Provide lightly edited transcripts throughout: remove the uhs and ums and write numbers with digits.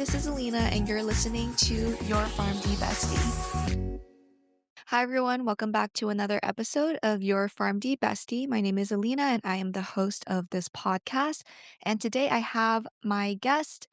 this is Alina, and you're listening to Your PharmD Bestie. Hi, everyone. Welcome back to another episode of Your PharmD Bestie. My name is Alina, and I am the host of this podcast. And today I have my guest,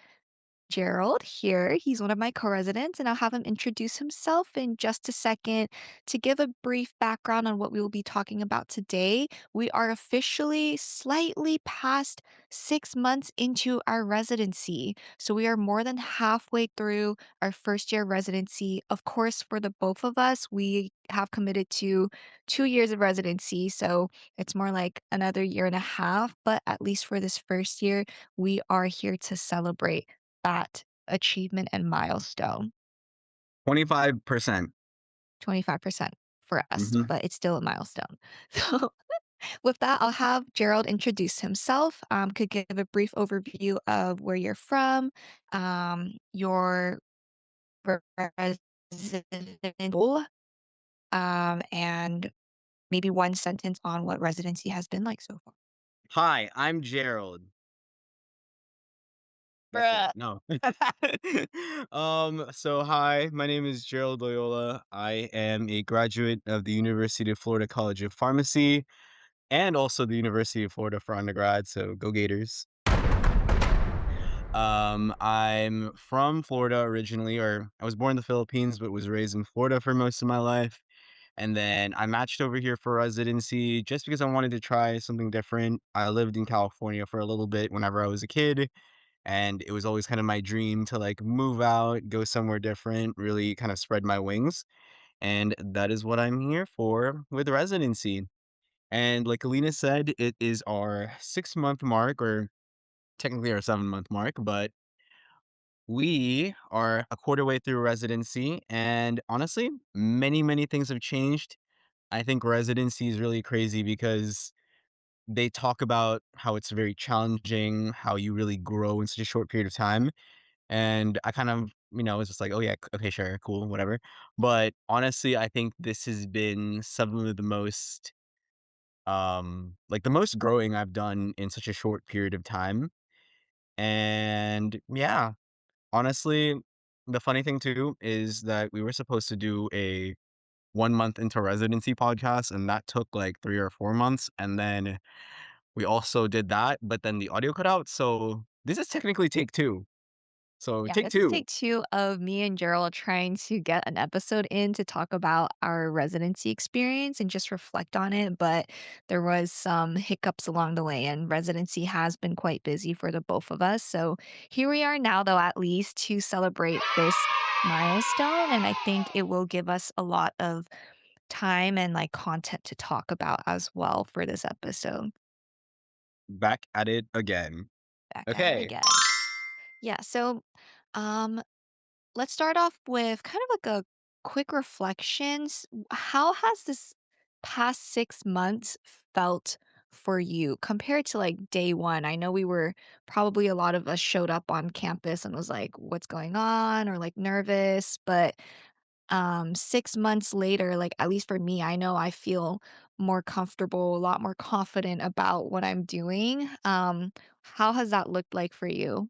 Gerald here. He's one of my co-residents, and I'll have him introduce himself in just a second. To give a brief background on what we will be talking about today, we are officially slightly past 6 months into our residency. So we are more than halfway through our first year residency. Of course, for the both of us, we have committed to 2 years of residency. So it's more like another year and a half. But at least for this first year, we are here to celebrate that achievement and milestone. 25%. 25% for us, Mhm. but it's still a milestone. So with that, I'll have Gerald introduce himself. Could give a brief overview of where you're from, your resident goal, and maybe one sentence on what residency has been like so far. Hi, I'm Gerald. That's it. Bruh. No. So hi, my name is Gerald Loyola. I am a graduate of the University of Florida College of Pharmacy and also the University of Florida for undergrad, so go Gators. I'm from Florida originally, or I was born in the Philippines, but was raised in Florida for most of my life. And then I matched over here for residency just because I wanted to try something different. I lived in California for a little bit whenever I was a kid, and it was always kind of my dream to like move out, go somewhere different, really kind of spread my wings. And that is what I'm here for with residency. And like Alina said, it is our 6 month mark, or technically our 7 month mark, but we are a quarter way through residency. And honestly, many things have changed. I think residency is really crazy because they talk about how it's very challenging, how you really grow in such a short period of time. And I kind of, was just like, oh yeah, okay, sure, cool, whatever. But honestly, I think this has been some of the most, like the most growing I've done in such a short period of time. And yeah, honestly, the funny thing too is that we were supposed to do a 1 month into residency podcast, and that took like 3 or 4 months. And then we also did that, but then the audio cut out. So this is technically take two. So Yeah, take this is two. take 2 of me and Gerald trying to get an episode in to talk about our residency experience and just reflect on it, but there was some hiccups along the way, and residency has been quite busy for the both of us. So here we are now, though, at least to celebrate this milestone, and I think it will give us a lot of time and, like, content to talk about as well for this episode. Back at it again. Back at it Okay. again. Yeah, so, um let's start off with kind of like a quick reflections. How has this past 6 months felt for you compared to like day one? I know we were probably a lot of us showed up on campus and was like, what's going on? Or like nervous. But 6 months later, like at least for me, I know I feel more comfortable, a lot more confident about what I'm doing. How has that looked like for you?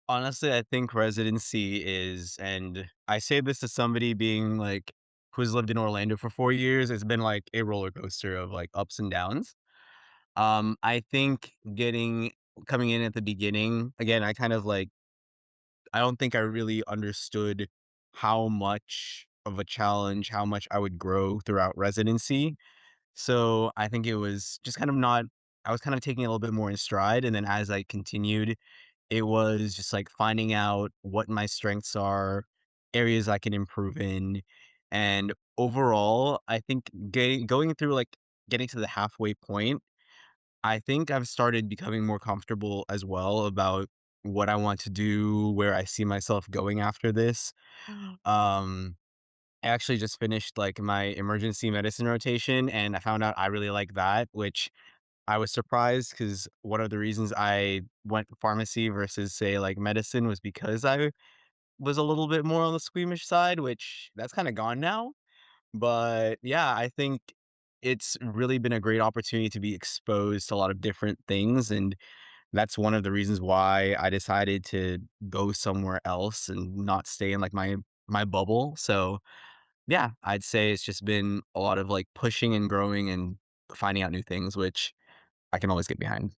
Honestly, I think residency is, and I say this as somebody being like who's lived in Orlando for 4 years, it's been like a roller coaster of like ups and downs. I think coming in at the beginning, again, I kind of like I don't think I really understood how much of a challenge, how much I would grow throughout residency. So I think it was just kind of not, I was kind of taking it a little bit more in stride. And then as I continued, it was just like finding out what my strengths are, areas I can improve in. And overall, I think going through like getting to the halfway point, I think I've started becoming more comfortable as well about what I want to do, where I see myself going after this. Mhm. Um, I actually just finished like my emergency medicine rotation and I found out I really like that, which I was surprised because one of the reasons I went pharmacy versus say like medicine was because I was a little bit more on the squeamish side, which that's kind of gone now. But yeah, I think it's really been a great opportunity to be exposed to a lot of different things and that's one of the reasons why I decided to go somewhere else and not stay in, like, my bubble. So, yeah, I'd say it's just been a lot of, like, pushing and growing and finding out new things, which I can always get behind.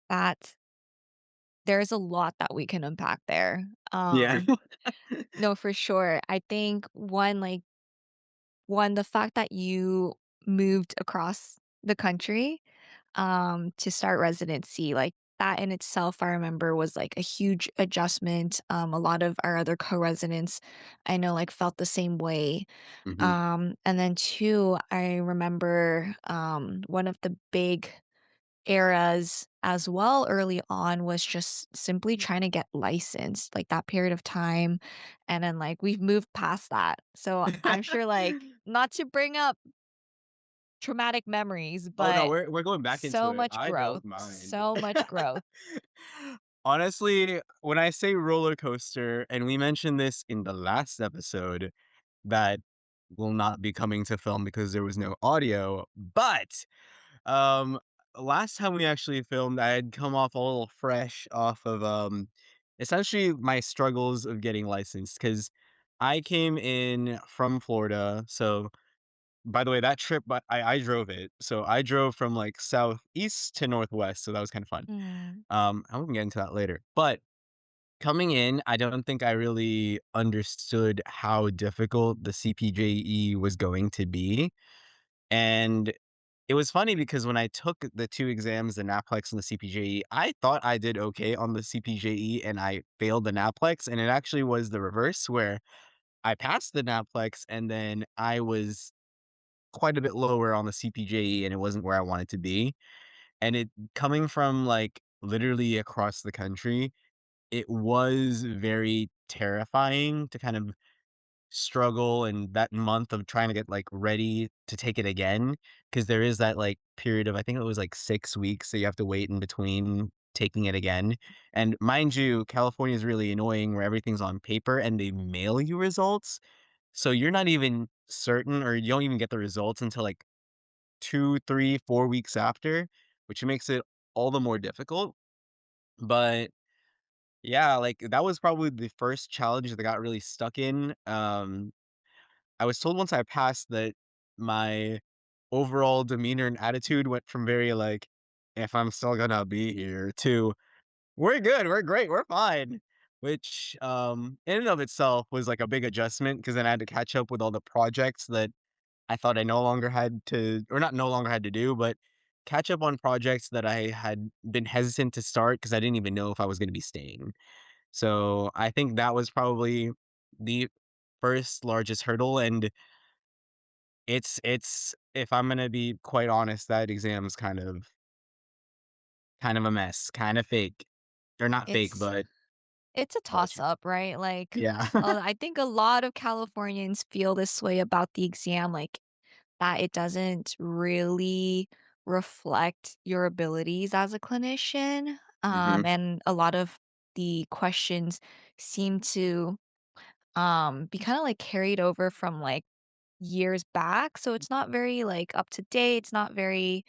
That there's a lot that we can unpack there. Yeah. No, for sure. I think one, the fact that you moved across the country, to start residency, like, that in itself, I remember was, like, a huge adjustment. A lot of our other co-residents I know, like, felt the same way. Mhm. And then 2, I remember, one of the big eras as well early on was just simply trying to get licensed, like, that period of time, and then, like, we've moved past that. So, I'm sure, like, not to bring up traumatic memories, Oh, no, but we're going back into so it. much I growth, don't mind. so much growth. Honestly, when I say roller coaster, and we mentioned this in the last episode that will not be coming to film because there was no audio, but, um, last time we actually filmed, I had come off a little fresh off of, essentially my struggles of getting licensed because I came in from Florida. So, by the way, that trip, but I drove it. So I drove from, like, southeast to northwest, so that was kinda fun. Mm, And we can get into that later. But coming in, I don't think I really understood how difficult the CPJE was going to be. And it was funny because when I took the 2 exams, the NAPLEX and the CPJE, I thought I did okay on the CPJE and I failed the NAPLEX, and it actually was the reverse where I passed the NAPLEX and then I was quite a bit lower on the CPJE and it wasn't where I wanted to be. And it coming from, like, literally across the country, it was very terrifying to kind of struggle and that month of trying to get, like, ready to take it again, because there is that, like, period of I think it was, like, 6 weeks that you have to wait in between taking it again, and mind you, California is really annoying where everything's on paper and they mail you results, so you're not even certain or you don't even get the results until, like, 2, 3, 4 weeks after, which makes it all the more difficult, but yeah, like, that was probably the first challenge that I got really stuck in. I was told once I passed that my overall demeanor and attitude went from very, like, "If I'm still gonna be here," to, "We're good, we're great, we're fine," which, in and of itself was, like, a big adjustment because then I had to catch up with all the projects that I thought I no longer had to or not no longer had to do, but catch up on projects that I had been hesitant to start because I didn't even know if I was gonna be staying. So, I think that was probably the first largest hurdle, and it's if I'm gonna be quite honest, that exam is kind of a mess, kinda fake. Or not fake, it's but it's a bullshit. toss-up, right? Like, Yeah. I think a lot of Californians feel this way about the exam, like, that it doesn't really reflect your abilities as a clinician, Mhm, and a lot of the questions seem to, be kinda, like, carried over from, like, years back, so it's not very, like, up to date, it's not very,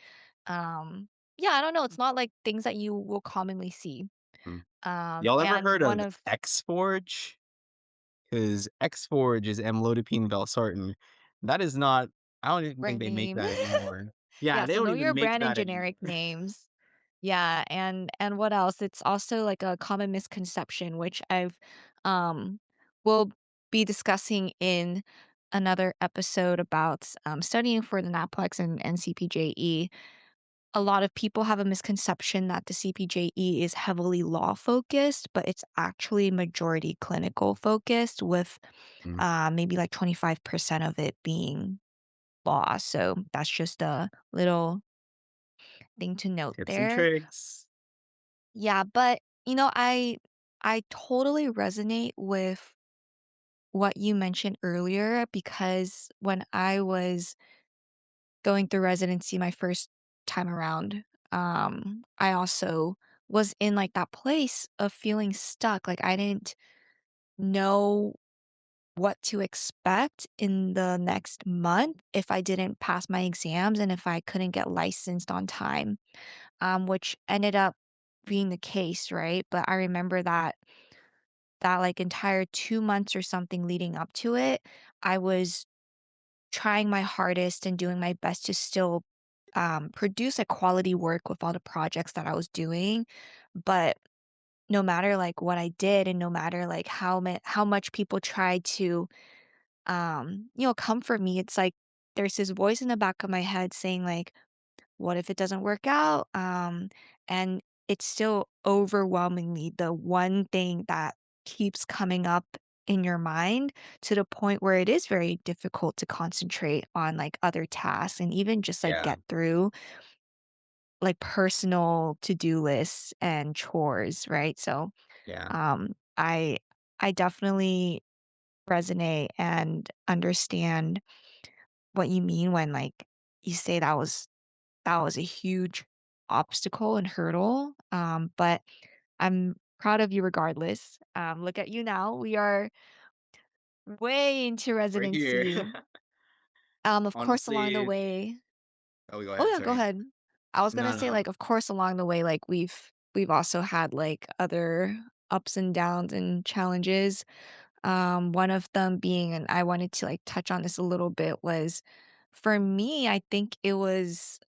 um yeah, I don't know, it's not, like, things that you will commonly see. mm. Y'all ever And heard one of of X-Forge? 'Cause X-Forge is amlodipine valsartan. That is not I don't even think Right they make name. that anymore. Yeah, Yeah, they so don't know even your make brand and that anymore. generic names. Yeah, and what else? It's also, like, a common misconception, which I've, um will be discussing in another episode about, studying for the NAPLEX and CPJE. A lot of people have a misconception that the CPJE is heavily law focused, but it's actually majority clinical focused with, Mm, maybe, like, 25% of it being law, so that's just a little thing to note tips and there. tricks. Yeah, but, I totally resonate with what you mentioned earlier because when I was going through residency my first time around, I also was in, like, that place of feeling stuck, like, I didn't know what to expect in the next month if I didn't pass my exams and if I couldn't get licensed on time. which ended up being the case, right? But I remember that like entire 2 months or something leading up to it, I was trying my hardest and doing my best to still, produce a quality work with all the projects that I was doing, but no matter, like, what I did and no matter, like, how much people tried to, comfort me, it's like there's this voice in the back of my head saying, like, "What if it doesn't work out?" And it's still overwhelmingly the one thing that keeps coming up in your mind to the point where it is very difficult to concentrate on, like, other tasks and even just, like, Yeah, get through, like, personal to-do lists and chores, right? So, yeah, I definitely resonate and understand what you mean when, like, you say that was a huge obstacle and hurdle, but I'm proud of you regardless. Look at you now. We are way into we're here. residency. Of course, along the Honestly, way. oh, go Oh ahead, yeah, go sorry. ahead. I was gonna No, say, no. like, of course, along the way, like we've also had like other ups and downs and challenges. One of them being, and I wanted to like touch on this a little bit, was for me, I think it was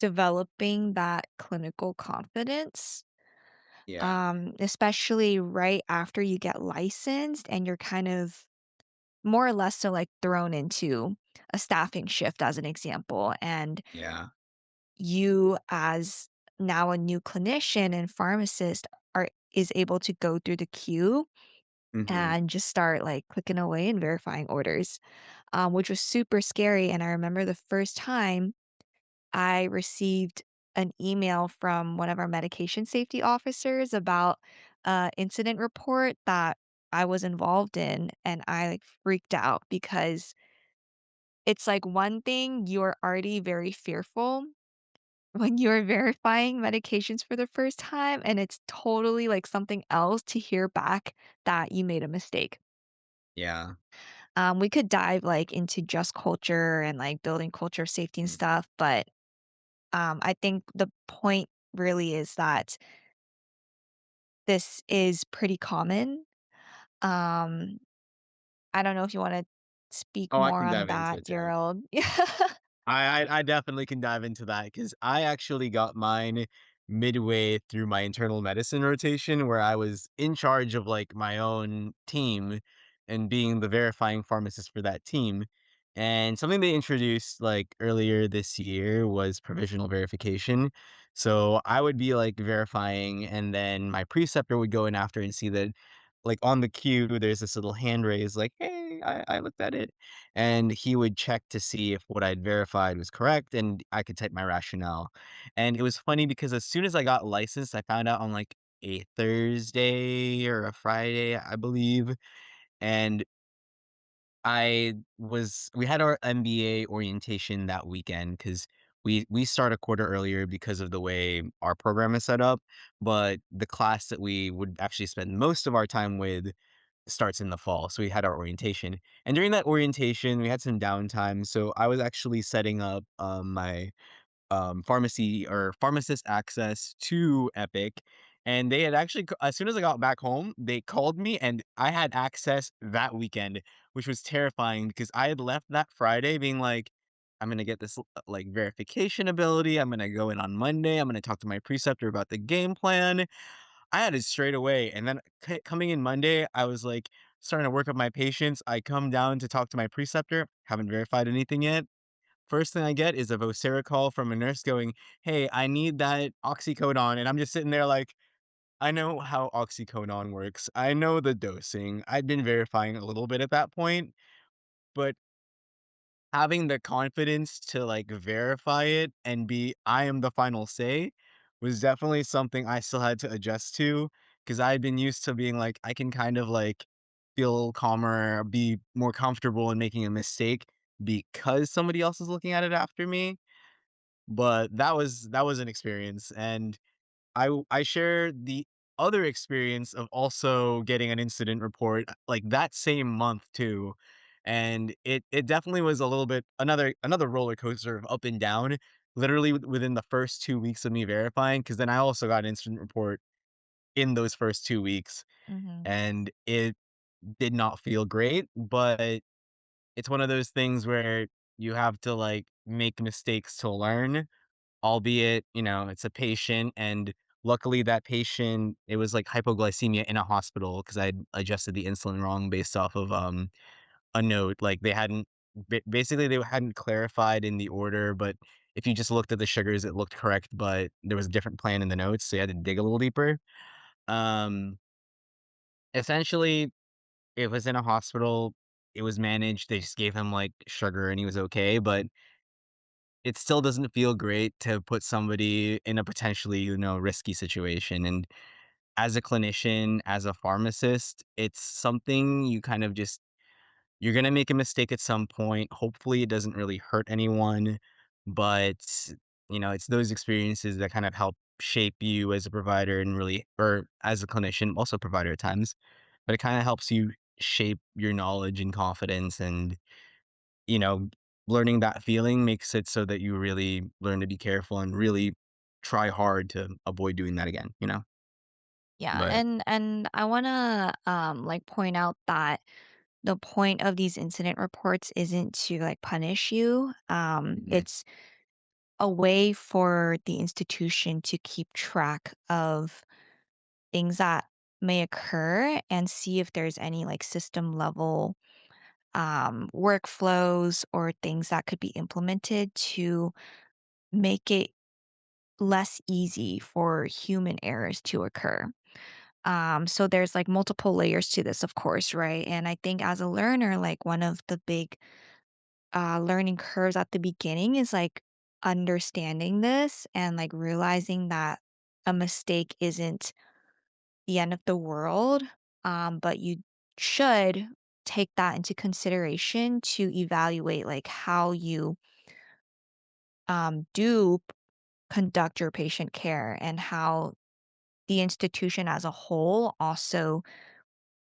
developing that clinical confidence, Yeah, especially right after you get licensed and you're kind of more or less so like thrown into a staffing shift as an example. And yeah, you as now a new clinician and pharmacist are is able to go through the queue mhm, and just start like clicking away and verifying orders, which was super scary. And I remember the first time I received an email from one of our medication safety officers about a incident report that I was involved in, and I, like, freaked out because it's, like, one thing, you're already very fearful when you're verifying medications for the first time, and it's totally, like, something else to hear back that you made a mistake. yeah, We could dive, like, into just culture and, like, building culture of safety and mm. stuff, but I think the point really is that this is pretty common. Um, I don't know if you wanna speak Oh, I more can on dive into that, it too. Gerald. I definitely can dive into that because I actually got mine midway through my internal medicine rotation where I was in charge of like my own team and being the verifying pharmacist for that team. And something they introduced like earlier this year was provisional verification. So I would be like verifying and then my preceptor would go in after and see that like on the queue there's this little hand raise like, hey, I looked at it, and he would check to see if what I'd verified was correct, and I could type my rationale. And it was funny because as soon as I got licensed, I found out on, like, a Thursday or a Friday, I believe, and we had our MBA orientation that weekend because we start a quarter earlier because of the way our program is set up, but the class that we would actually spend most of our time with starts in the fall, so we had our orientation, and during that orientation, we had some downtime, so I was actually setting up, my pharmacy or pharmacist access to Epic, and they had actually as soon as I got back home, they called me and I had access that weekend, which was terrifying because I had left that Friday being like, "I'm gonna get this, like, verification ability, I'm gonna go in on Monday, I'm gonna talk to my preceptor about the game plan." I had it straight away, and then coming in Monday, I was, like, starting to work up my patience, I come down to talk to my preceptor, haven't verified anything yet. First thing I get is a Vocera call from a nurse going, "Hey, I need that oxycodone," and I'm just sitting there like, I know how oxycodone works. I know the dosing. I'd been verifying a little bit at that point, but having the confidence to, like, verify it and be, "I am the final say," was definitely something I still had to adjust to because 'cause I'd been used to being like, I can kind of, like, feel calmer, be more comfortable in making a mistake because somebody else is looking at it after me. But that was an experience, and I share the other experience of also getting an incident report, like, that same month too, and it definitely was a little bit another roller coaster of up and down literally within the first 2 weeks of me verifying, because then I also got an incident report in those first 2 weeks, Mhm. and it did not feel great, but it's one of those things where you have to, like, make mistakes to learn, albeit, it's a patient, and luckily that patient, it was, like, hypoglycemia in a hospital because 'cause I'd adjusted the insulin wrong based off of, a note, like, they hadn't basically, they hadn't clarified in the order, but if you just looked at the sugars, it looked correct, but there was a different plan in the notes, so you had to dig a little deeper. Um, Essentially, it was in a hospital, it was managed, they just gave him, like, sugar and he was okay, but it still doesn't feel great to put somebody in a potentially, risky situation, and as a clinician, as a pharmacist, it's something you kind of just you're gonna make a mistake at some point. Hopefully, it doesn't really hurt anyone, but, it's those experiences that kind of help shape you as a provider and really or as a clinician, also provider at times, but it kinda helps you shape your knowledge and confidence and, you know, learning that feeling makes it so that you really learn to be careful and really try hard to avoid doing that again? Yeah, But and I wanna, like, point out that the point of these incident reports isn't to, like, punish you. Mhm, It's a way for the institution to keep track of things that may occur and see if there's any, like, system level, workflows or things that could be implemented to make it less easy for human errors to occur. So there's like multiple layers to this, of course, right? And I think as a learner, like one of the big learning curves at the beginning is like understanding this and like realizing that a mistake isn't the end of the world, but you should take that into consideration to evaluate like how you do conduct your patient care and how the institution as a whole also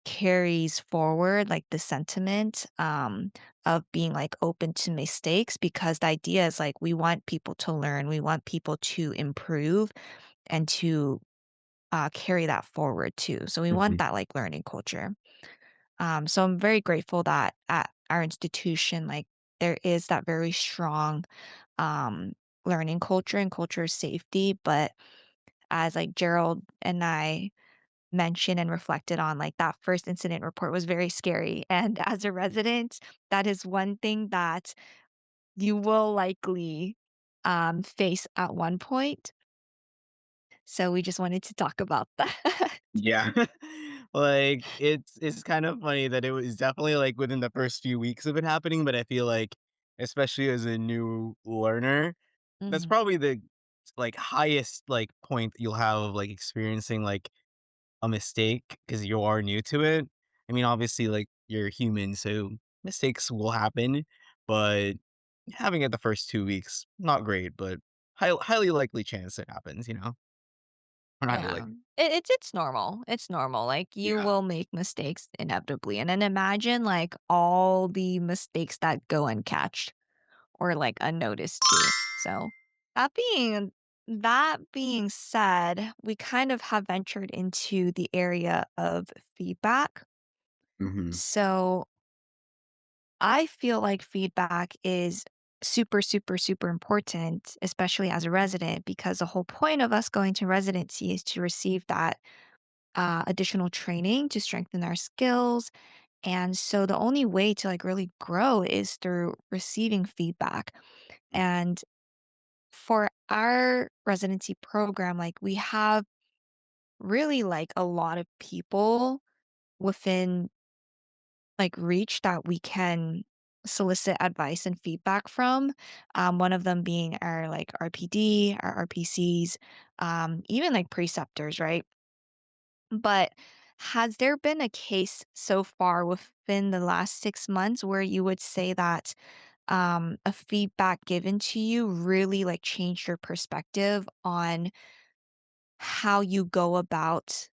carries forward like the sentiment of being like open to mistakes because the idea is like we want people to learn, we want people to improve and to carry that forward too. So we want mhm, that like learning culture. So I'm very grateful that at our institution, like there is that very strong um, learning culture and culture of safety. But as like Gerald and I mentioned and reflected on, like, that first incident report was very scary, and as a resident, that is one thing that you will likely, face at one point, so we just wanted to talk about that. yeah. Like, it's kind of funny that it was definitely, like, within the first few weeks of it happening, but I feel like, especially as a new learner, that's Mhm. probably the, like, highest, like, point you'll have of, like, experiencing, like, a mistake because you are new to it. I mean, obviously, like, you're human, so mistakes will happen, but having it the first 2 weeks, not great, but highly likely chance it happens? Or not highly Yeah. likely. It's normal, it's normal, like, you Yeah. will make mistakes inevitably, and then imagine, like, all the mistakes that go uncatched. Or like unnoticed too. So that being that being said, we kind of have ventured into the area of feedback. Mhm. So I feel like feedback is super, super, super important, especially as a resident, because the whole point of us going to residency is to receive that additional training to strengthen our skills. And so the only way to like really grow is through receiving feedback. And for our residency program, like we have really like a lot of people within like reach that we can solicit advice and feedback from. One of them being our like RPD, our RPCs, even like preceptors, right? But has there been a case so far within the last 6 months where you would say that a feedback given to you really like changed your perspective on how you go about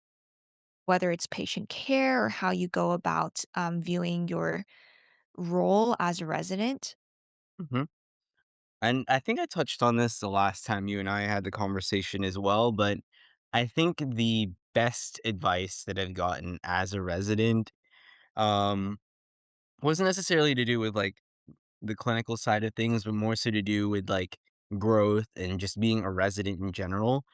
whether it's patient care or how you go about viewing your role as a resident? Mhm. And I think I touched on this the last time you and I had the conversation as well, but I think the best advice that I've gotten as a resident, um, wasn't necessarily to do with, like, the clinical side of things, but more so to do with, like, growth and just being a resident in general.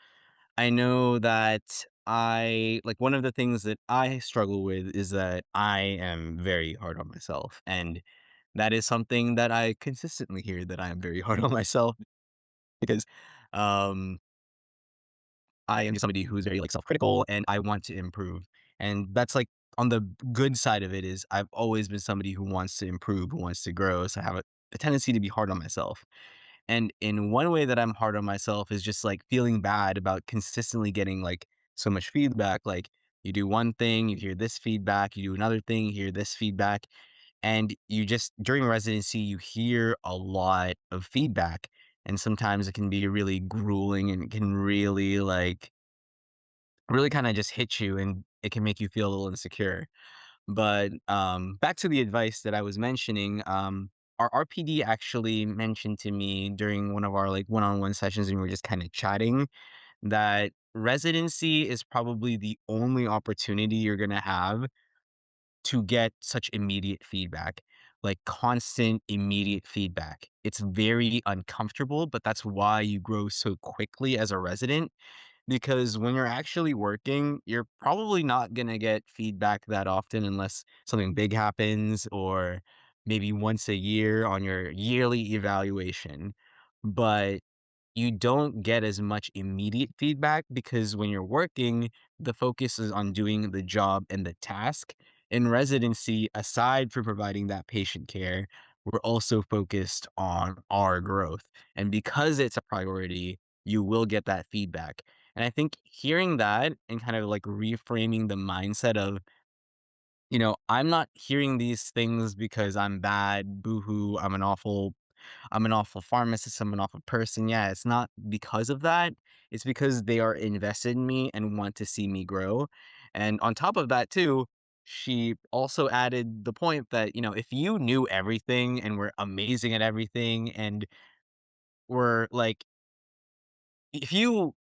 I know that one of the things that I struggle with is that I am very hard on myself, and that is something that I consistently hear that I am very hard on myself because, um, I am somebody who's very, like, self-critical, and I want to improve, and that's, like on the good side of it is I've always been somebody who wants to improve, who wants to grow, so I have a tendency to be hard on myself. And in one way that I'm hard on myself is just, like, feeling bad about consistently getting, like, so much feedback, like, you do one thing, you hear this feedback, you do another thing, you hear this feedback, and you just during residency, you hear a lot of feedback, and sometimes it can be really grueling and it can really, really kinda just hit you, and it can make you feel a little insecure. But, back to the advice that I was mentioning, our RPD actually mentioned to me during one of our, like, one-on-one sessions, and we were just kinda chatting, that residency is probably the only opportunity you're gonna have to get such immediate feedback, like constant immediate feedback. It's very uncomfortable, but that's why you grow so quickly as a resident because when you're actually working, you're probably not gonna get feedback that often unless something big happens or maybe once a year on your yearly evaluation. But you don't get as much immediate feedback because when you're working, the focus is on doing the job and the task. In residency, aside from providing that patient care, we're also focused on our growth. And because it's a priority, you will get that feedback. And I think hearing that and kind of like reframing the mindset of, I'm not hearing these things because I'm bad, boohoo, I'm an awful pharmacist, I'm an awful person. Yeah, it's not because of that. It's because they are invested in me and want to see me grow. And on top of that, too, she also added the point that, if you knew everything and were amazing at everything and were like, if you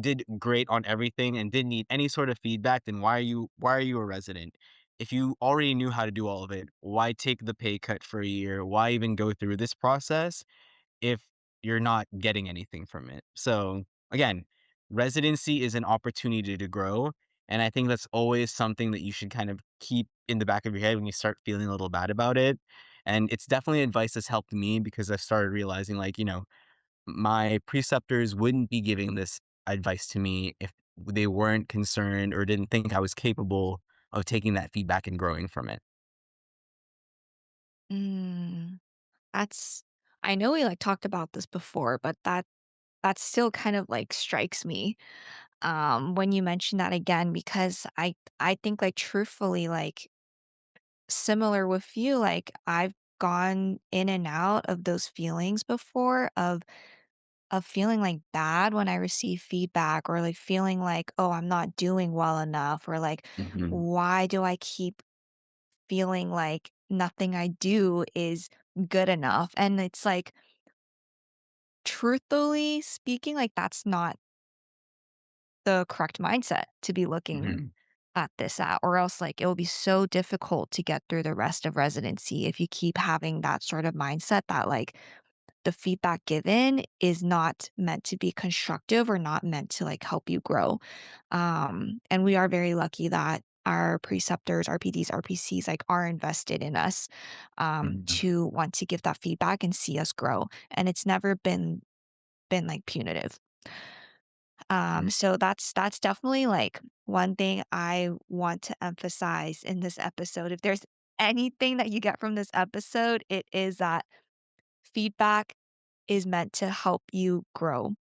did great on everything and didn't need any sort of feedback, then why are you a resident? If you already knew how to do all of it, why take the pay cut for a year? Why even go through this process? If you're not getting anything from it. So, again, residency is an opportunity to grow, and I think that's always something that you should kind of keep in the back of your head when you start feeling a little bad about it, and it's definitely advice that's helped me because I started realizing, like, my preceptors wouldn't be giving this advice to me if they weren't concerned or didn't think I was capable of taking that feedback and growing from it. Mm, that's I know we, like, talked about this before, but that still kind of, like, strikes me, when you mention that again because I think, like, truthfully, like, similar with you, like, I've gone in and out of those feelings before of feeling, like, bad when I receive feedback or, like, feeling like, "Oh, I'm not doing well enough," or, like, Mhm, "Why do I keep feeling like nothing I do is good enough?" And it's like, truthfully speaking, like, that's not the correct mindset to be looking mhm, at this at, or else, like, it will be so difficult to get through the rest of residency if you keep having that sort of mindset that, like, the feedback given is not meant to be constructive or not meant to, like, help you grow. And we are very lucky that our preceptors, RPDs, RPCs, like, are invested in us, mhm, to want to give that feedback and see us grow, and it's never been, like, punitive. mhm, So that's definitely, like, one thing I want to emphasize in this episode. If there's anything that you get from this episode, it is that feedback is meant to help you grow.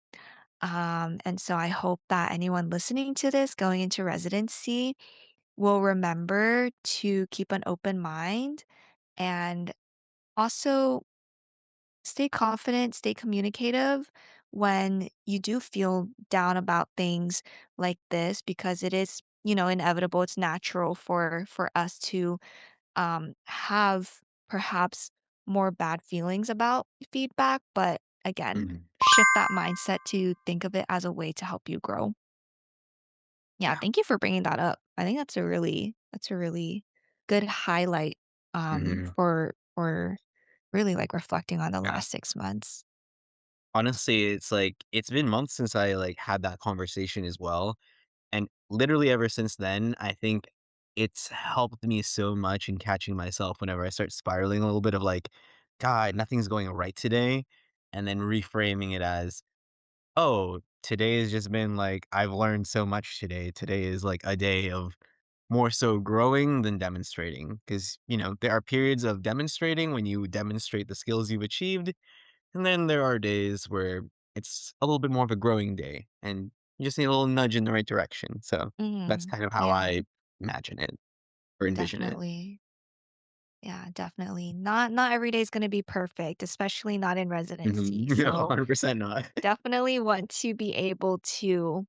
And so I hope that anyone listening to this going into residency will remember to keep an open mind and also stay confident, stay communicative when you do feel down about things like this because it is, inevitable. It's natural for us to have perhaps more bad feelings about feedback, but again, Mhm. shift that mindset to think of it as a way to help you grow. Yeah, Yeah. thank you for bringing that up. I think that's a really good highlight, Mhm. for really, like, reflecting on the Yeah. last 6 months. Honestly, it's like it's been months since I, like, had that conversation as well, and literally ever since then, I think it's helped me so much in catching myself whenever I start spiraling a little bit of like, "God, nothing's going right today," and then reframing it as, "Oh, today has just been like, I've learned so much today. Today is like a day of more so growing than demonstrating." Because there are periods of demonstrating when you demonstrate the skills you've achieved, and then there are days where it's a little bit more of a growing day, and you just need a little nudge in the right direction. So that's Mhm. kind of how Yeah, I imagine it or envision it. definitely. Yeah, definitely. Not every day is gonna be perfect, especially not in residency. No, So, 100% not. definitely want to be able to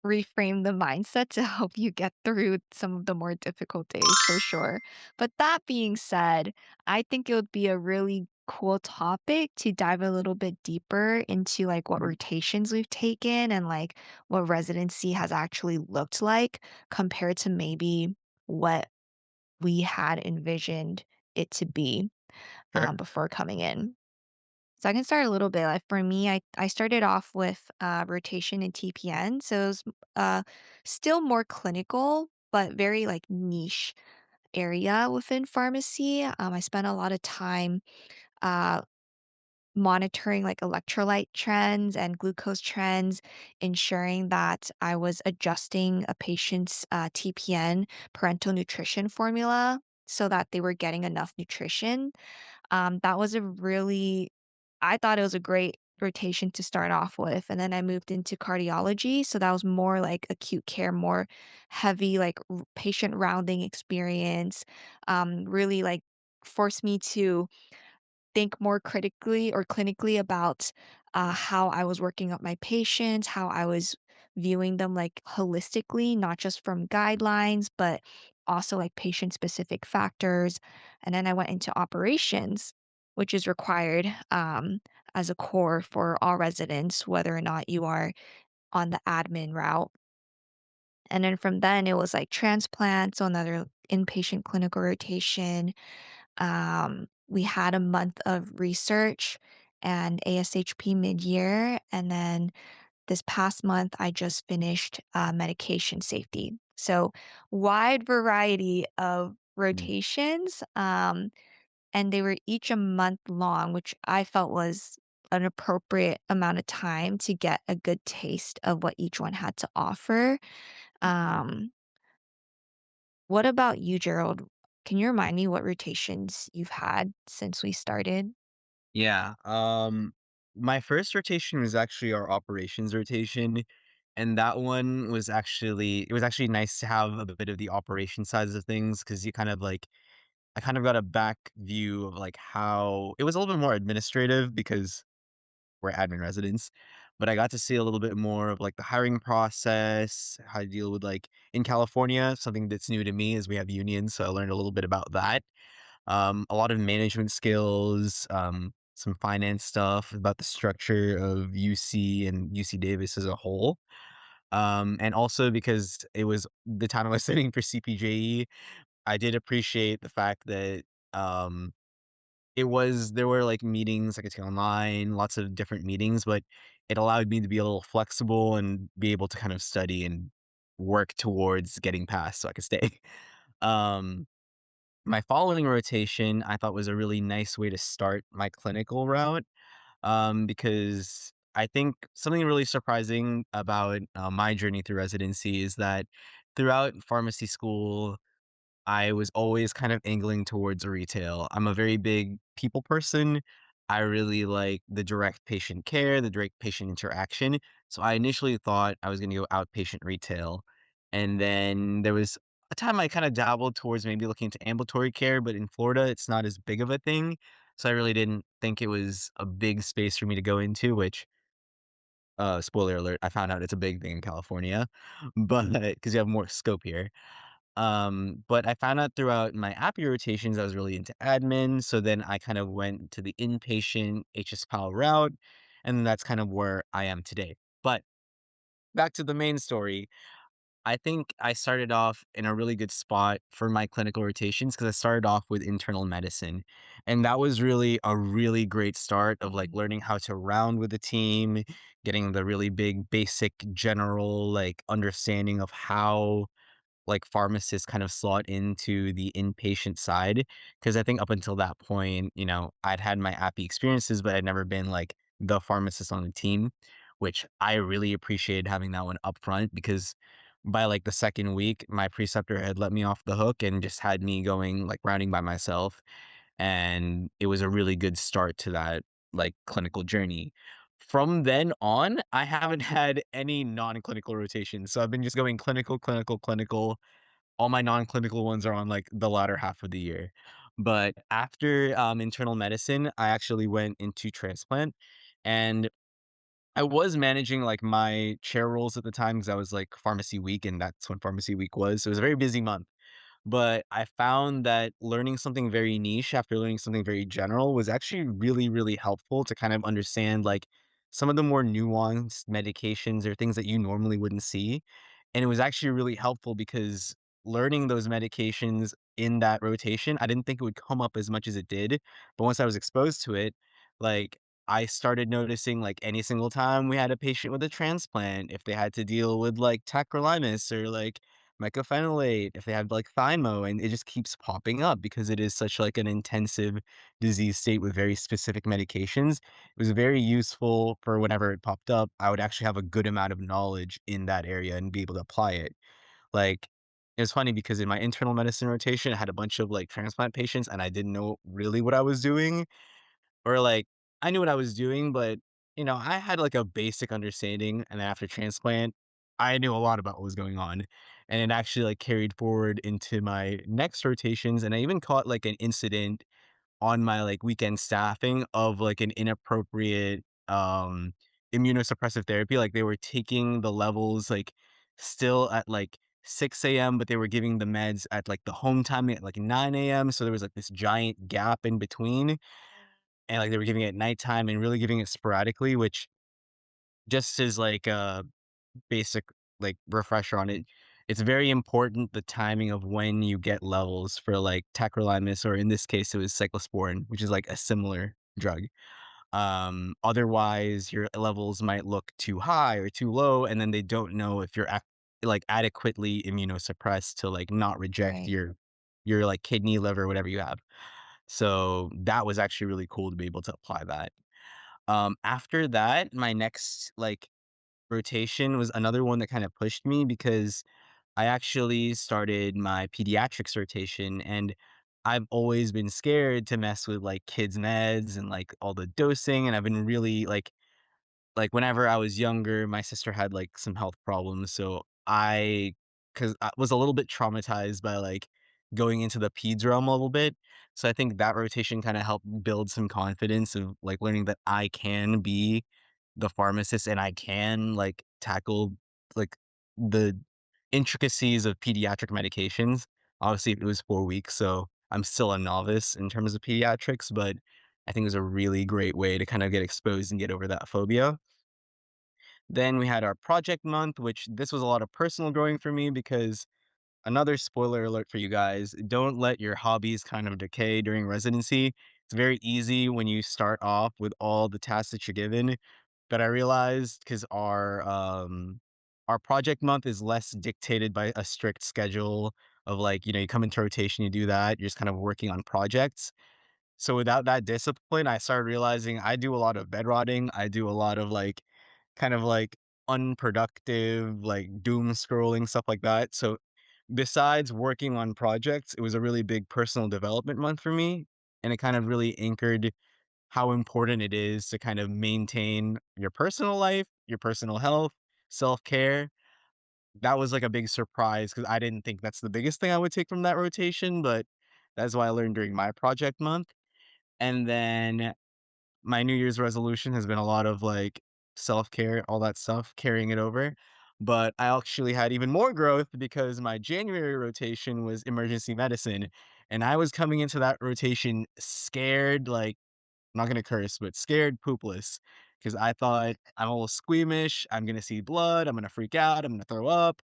reframe the mindset to help you get through some of the more difficult days for sure. But that being said, I think it would be a really cool topic to dive a little bit deeper into like what Mhm. rotations we've taken and like what residency has actually looked like compared to maybe what we had envisioned it to be Sure. before coming in. So I can start a little bit. Like for me, I started off with rotation in TPN, so it was still more clinical, but very like niche area within pharmacy. I spent a lot of time uh, monitoring like electrolyte trends and glucose trends, ensuring that I was adjusting a patient's TPN parental nutrition formula so that they were getting enough nutrition. That was a really I thought it was a great rotation to start off with, and then I moved into cardiology, so that was more like acute care, more heavy, like, patient rounding experience, really, like, forced me to think more critically or clinically about, how I was working up my patients, how I was viewing them, like, holistically, not just from guidelines, but also, like, patient-specific factors, and then I went into operations, which is required, as a core for all residents, whether or not you are on the admin route, and then from then, it was, like, transplant, so another inpatient clinical rotation, we had a month of research and ASHP mid-year, and then this past month, I just finished medication safety. So, wide variety of Mhm. rotations, and they were each a month long, which I felt was an appropriate amount of time to get a good taste of what each one had to offer. Um, what about you, Gerald? Can you remind me what rotations you've had since we started? Yeah. My first rotation was actually our operations rotation, and that one was actually nice to have a bit of the operation sides of things because you kind of like I kind of got a back view of like how it was a little bit more administrative because we're admin residents, but I got to see a little bit more of like the hiring process, how to deal with like in California, something that's new to me is we have unions, so I learned a little bit about that. A lot of management skills, some finance stuff about the structure of UC and UC Davis as a whole. And also because it was the time I was studying for CPJE, I did appreciate the fact that there were like meetings I could take online, lots of different meetings, but it allowed me to be a little flexible and be able to kind of study and work towards getting past so I could stay. Um, my following rotation, I thought was a really nice way to start my clinical route, because I think something really surprising about, my journey through residency is that throughout pharmacy school, I was always kind of angling towards retail. I'm a very big people person. I really like the direct patient care, the direct patient interaction. So I initially thought I was going to go outpatient retail. And then there was a time I kind of dabbled towards maybe looking into ambulatory care, but in Florida, it's not as big of a thing. So I really didn't think it was a big space for me to go into, which, spoiler alert, I found out it's a big thing in California, but because you have more scope here. But I found out throughout my appy rotations, I was really into admin. So then I kind of went to the inpatient HSPAL route, and that's kind of where I am today. But back to the main story. I think I started off in a really good spot for my clinical rotations because I started off with internal medicine. And that was really a really great start of like learning how to round with the team, getting the really big, basic, general like understanding of how like pharmacists kind of slot into the inpatient side. Cause I think up until that point, I'd had my appy experiences, but I'd never been like the pharmacist on the team, which I really appreciated having that one up front because by like the second week, my preceptor had let me off the hook and just had me going like rounding by myself. And it was a really good start to that like clinical journey. From then on, I haven't had any non-clinical rotations. So I've been just going clinical, clinical, clinical. All my non-clinical ones are on like the latter half of the year. But after internal medicine, I actually went into transplant, and I was managing like my chair roles at the time because I was like pharmacy week, and that's when pharmacy week was. So it was a very busy month. But I found that learning something very niche after learning something very general was actually really, really helpful to kind of understand like some of the more nuanced medications or things that you normally wouldn't see. And it was actually really helpful because learning those medications in that rotation, I didn't think it would come up as much as it did. But once I was exposed to it, like I started noticing like any single time we had a patient with a transplant, if they had to deal with like tacrolimus or like mycophenolate, if they have like thymo, and it just keeps popping up because it is such like an intensive disease state with very specific medications. It was very useful for whenever it popped up. I would actually have a good amount of knowledge in that area and be able to apply it. Like, it was funny because in my internal medicine rotation, I had a bunch of like transplant patients and I didn't know really what I was doing. Or, like, I knew what I was doing, but, I had, like, a basic understanding, and then after transplant, I knew a lot about what was going on, and it actually, like, carried forward into my next rotations, and I even caught, like, an incident on my, like, weekend staffing of, like, an inappropriate, immunosuppressive therapy. Like, they were taking the levels, like, still at, like, 6 AM, but they were giving the meds at, like, the home time at, like, 9 AM, so there was, like, this giant gap in between, and, like, they were giving it at nighttime and really giving it sporadically, which just is like a basic, like, refresher on it. It's very important the timing of when you get levels for, like, tacrolimus, or in this case, it was cyclosporin, which is, like, a similar drug. Otherwise, your levels might look too high or too low, and then they don't know if you're like, adequately immunosuppressed to, like, not reject Right. your, like, kidney, liver, whatever you have. So, that was actually really cool to be able to apply that. After that, my next, like, rotation was another one that kinda pushed me because I actually started my pediatrics rotation, and I've always been scared to mess with, like, kids' meds and, like, all the dosing, and I've been really, like, whenever I was younger, my sister had, like, some health problems, so 'cause I was a little bit traumatized by, like, going into the peds realm a little bit, so I think that rotation kinda helped build some confidence of, like, learning that I can be the pharmacist and I can, like, tackle, like, the intricacies of pediatric medications. Obviously, it was 4 weeks, so I'm still a novice in terms of pediatrics, but I think it was a really great way to kind of get exposed and get over that phobia. Then we had our project month, which this was a lot of personal growing for me because another spoiler alert for you guys, don't let your hobbies kind of decay during residency. It's very easy when you start off with all the tasks that you're given. But I realized because our project month is less dictated by a strict schedule of like, you come into rotation, you do that, you're just kind of working on projects. So without that discipline, I started realizing I do a lot of bed rotting. I do a lot of like kind of like unproductive, like doom scrolling, stuff like that. So besides working on projects, it was a really big personal development month for me. And it kind of really anchored how important it is to kind of maintain your personal life, your personal health, self care. That was like a big surprise because I didn't think that's the biggest thing I would take from that rotation, but that's what I learned during my project month. And then my New Year's resolution has been a lot of, like, self-care, all that stuff, carrying it over. But I actually had even more growth because my January rotation was emergency medicine, and I was coming into that rotation scared, like, I'm not gonna curse, but scared poopless, because I thought I'm a little squeamish, I'm gonna see blood, I'm gonna freak out, I'm gonna throw up.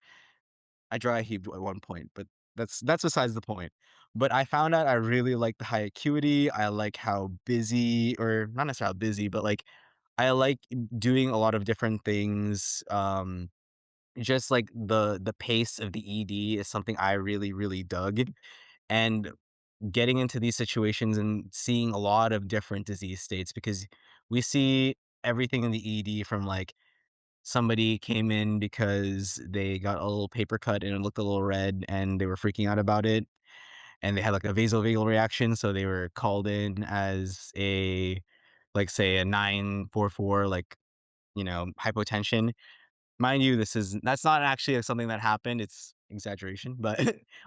I dry heaved at one point, but that's besides the point. But I found out I really like the high acuity, I like how busy, or not necessarily how busy, but, like, I like doing a lot of different things, just, like, the pace of the ED is something I really, really dug, and getting into these situations and seeing a lot of different disease states, because we see everything in the ED from, like, somebody came in because they got a little paper cut and it looked a little red and they were freaking out about it, and they had, like, a vasovagal reaction, so they were called in as a, like, say, a 944, like, hypotension. Mind you, that's not actually, like, something that happened, it's exaggeration, but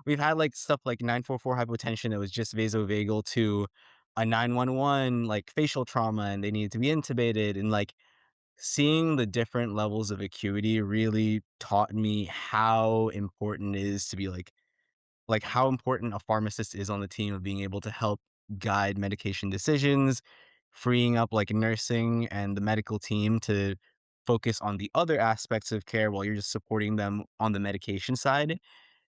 we've had, like, stuff like 944 hypotension that was just vasovagal to a 911, like, facial trauma, and they needed to be intubated, and, like, seeing the different levels of acuity really taught me how important it is to be, like, how important a pharmacist is on the team of being able to help guide medication decisions, freeing up, like, nursing and the medical team to focus on the other aspects of care while you're just supporting them on the medication side.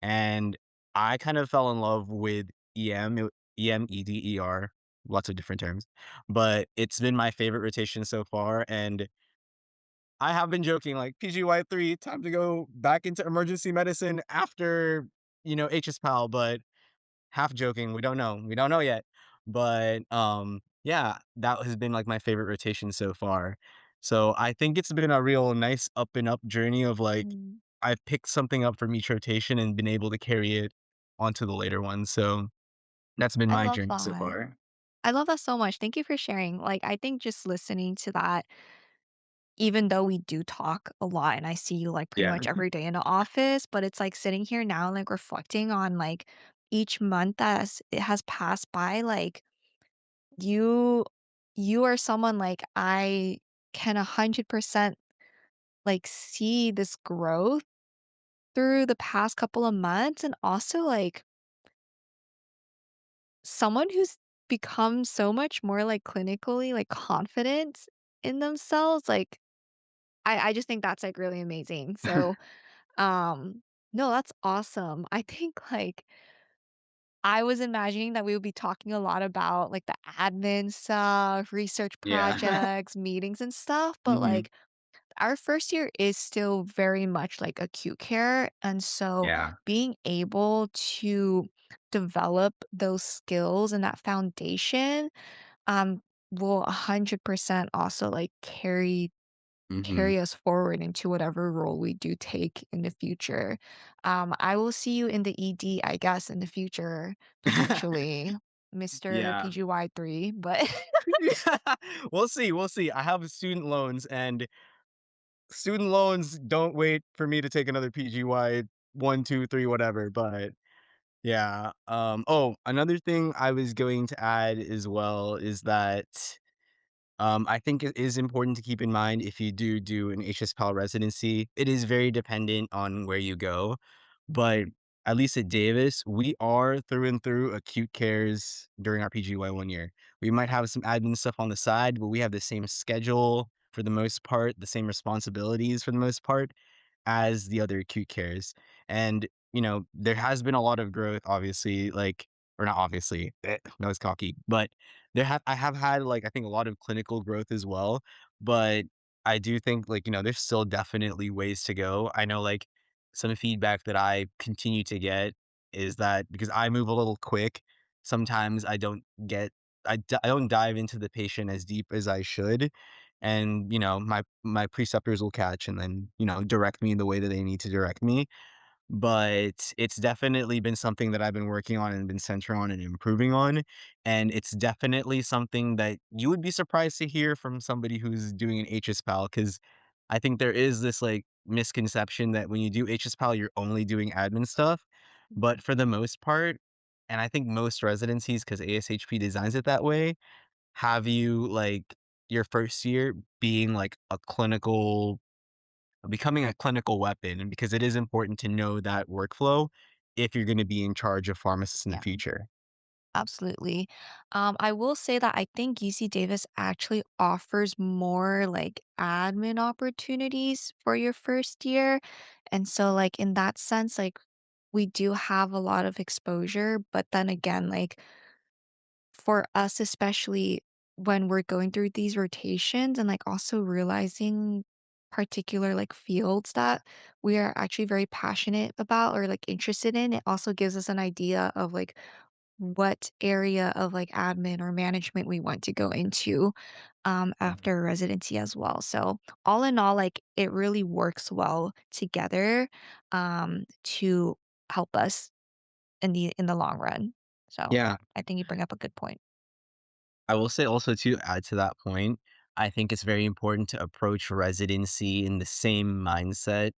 And I kind of fell in love with EM, ED, ER, lots of different terms, but it's been my favorite rotation so far, and I have been joking, like, PGY3, time to go back into emergency medicine after, HSPAL, but half joking, we don't know. We don't know yet. But, yeah, that has been, like, my favorite rotation so far. So, I think it's been a real nice up and up journey of, like, Mm. I've picked something up from each rotation and been able to carry it onto the later ones, so that's been I my love journey so that. far. I love that so much. Thank you for sharing. Like, I think just listening to that, even though we do talk a lot and I see you like pretty Yeah. much every day in the office, but it's like sitting here now, like reflecting on like each month as it has passed by, like you you are someone like I can 100% like see this growth through the past couple of months, and also like someone who's become so much more like clinically like confident in themselves. Like I just think that's like really amazing. So no, that's awesome. I think like I was imagining that we would be talking a lot about like the admin stuff, research Yeah. projects, meetings and stuff, but Mhm. like our first year is still very much like acute care. And so Yeah. being able to develop those skills and that foundation will 100% also like Mhm. carry us forward into whatever role we do take in the future. I will see you in the ED, I guess, in the future, potentially, Mr. Yeah. PGY3, but We'll see, we'll see. I have student loans, and student loans don't wait for me to take another PGY 1, 2, 3, whatever, but yeah, oh, another thing I was going to add as well is that I think it is important to keep in mind if you do an HSPAL residency, it is very dependent on where you go. But at least at Davis, we are through and through acute cares during our PGY 1 year. We might have some admin stuff on the side, but we have the same schedule for the most part, the same responsibilities for the most part as the other acute cares. And, there has been a lot of growth, obviously, like, or not obviously, that was cocky, but I have had, like, I think a lot of clinical growth as well, but I do think, like, there's still definitely ways to go. I know, like, some feedback that I continue to get is that because I move a little quick, sometimes I don't dive into the patient as deep as I should, and, my preceptors will catch and then, direct me in the way that they need to direct me. But it's definitely been something that I've been working on and been centering on and improving on, and it's definitely something that you would be surprised to hear from somebody who's doing an HSPAL, because I think there is this, like, misconception that when you do HSPAL, you're only doing admin stuff, but for the most part, and I think most residencies, because ASHP designs it that way, have you, like, your first year being, like, a clinical becoming a clinical weapon, and because it is important to know that workflow if you're going to be in charge of pharmacists in the Yeah. future. Absolutely. I will say that I think UC Davis actually offers more like admin opportunities for your first year. And so like in that sense, like we do have a lot of exposure, but then again, like for us, especially when we're going through these rotations and like also realizing particular like fields that we are actually very passionate about or like interested in, it also gives us an idea of like what area of like admin or management we want to go into after residency as well. So all in all, like it really works well together to help us in the long run. So Yeah. I think you bring up a good point. I will say also to add to that point, I think it's very important to approach residency in the same mindset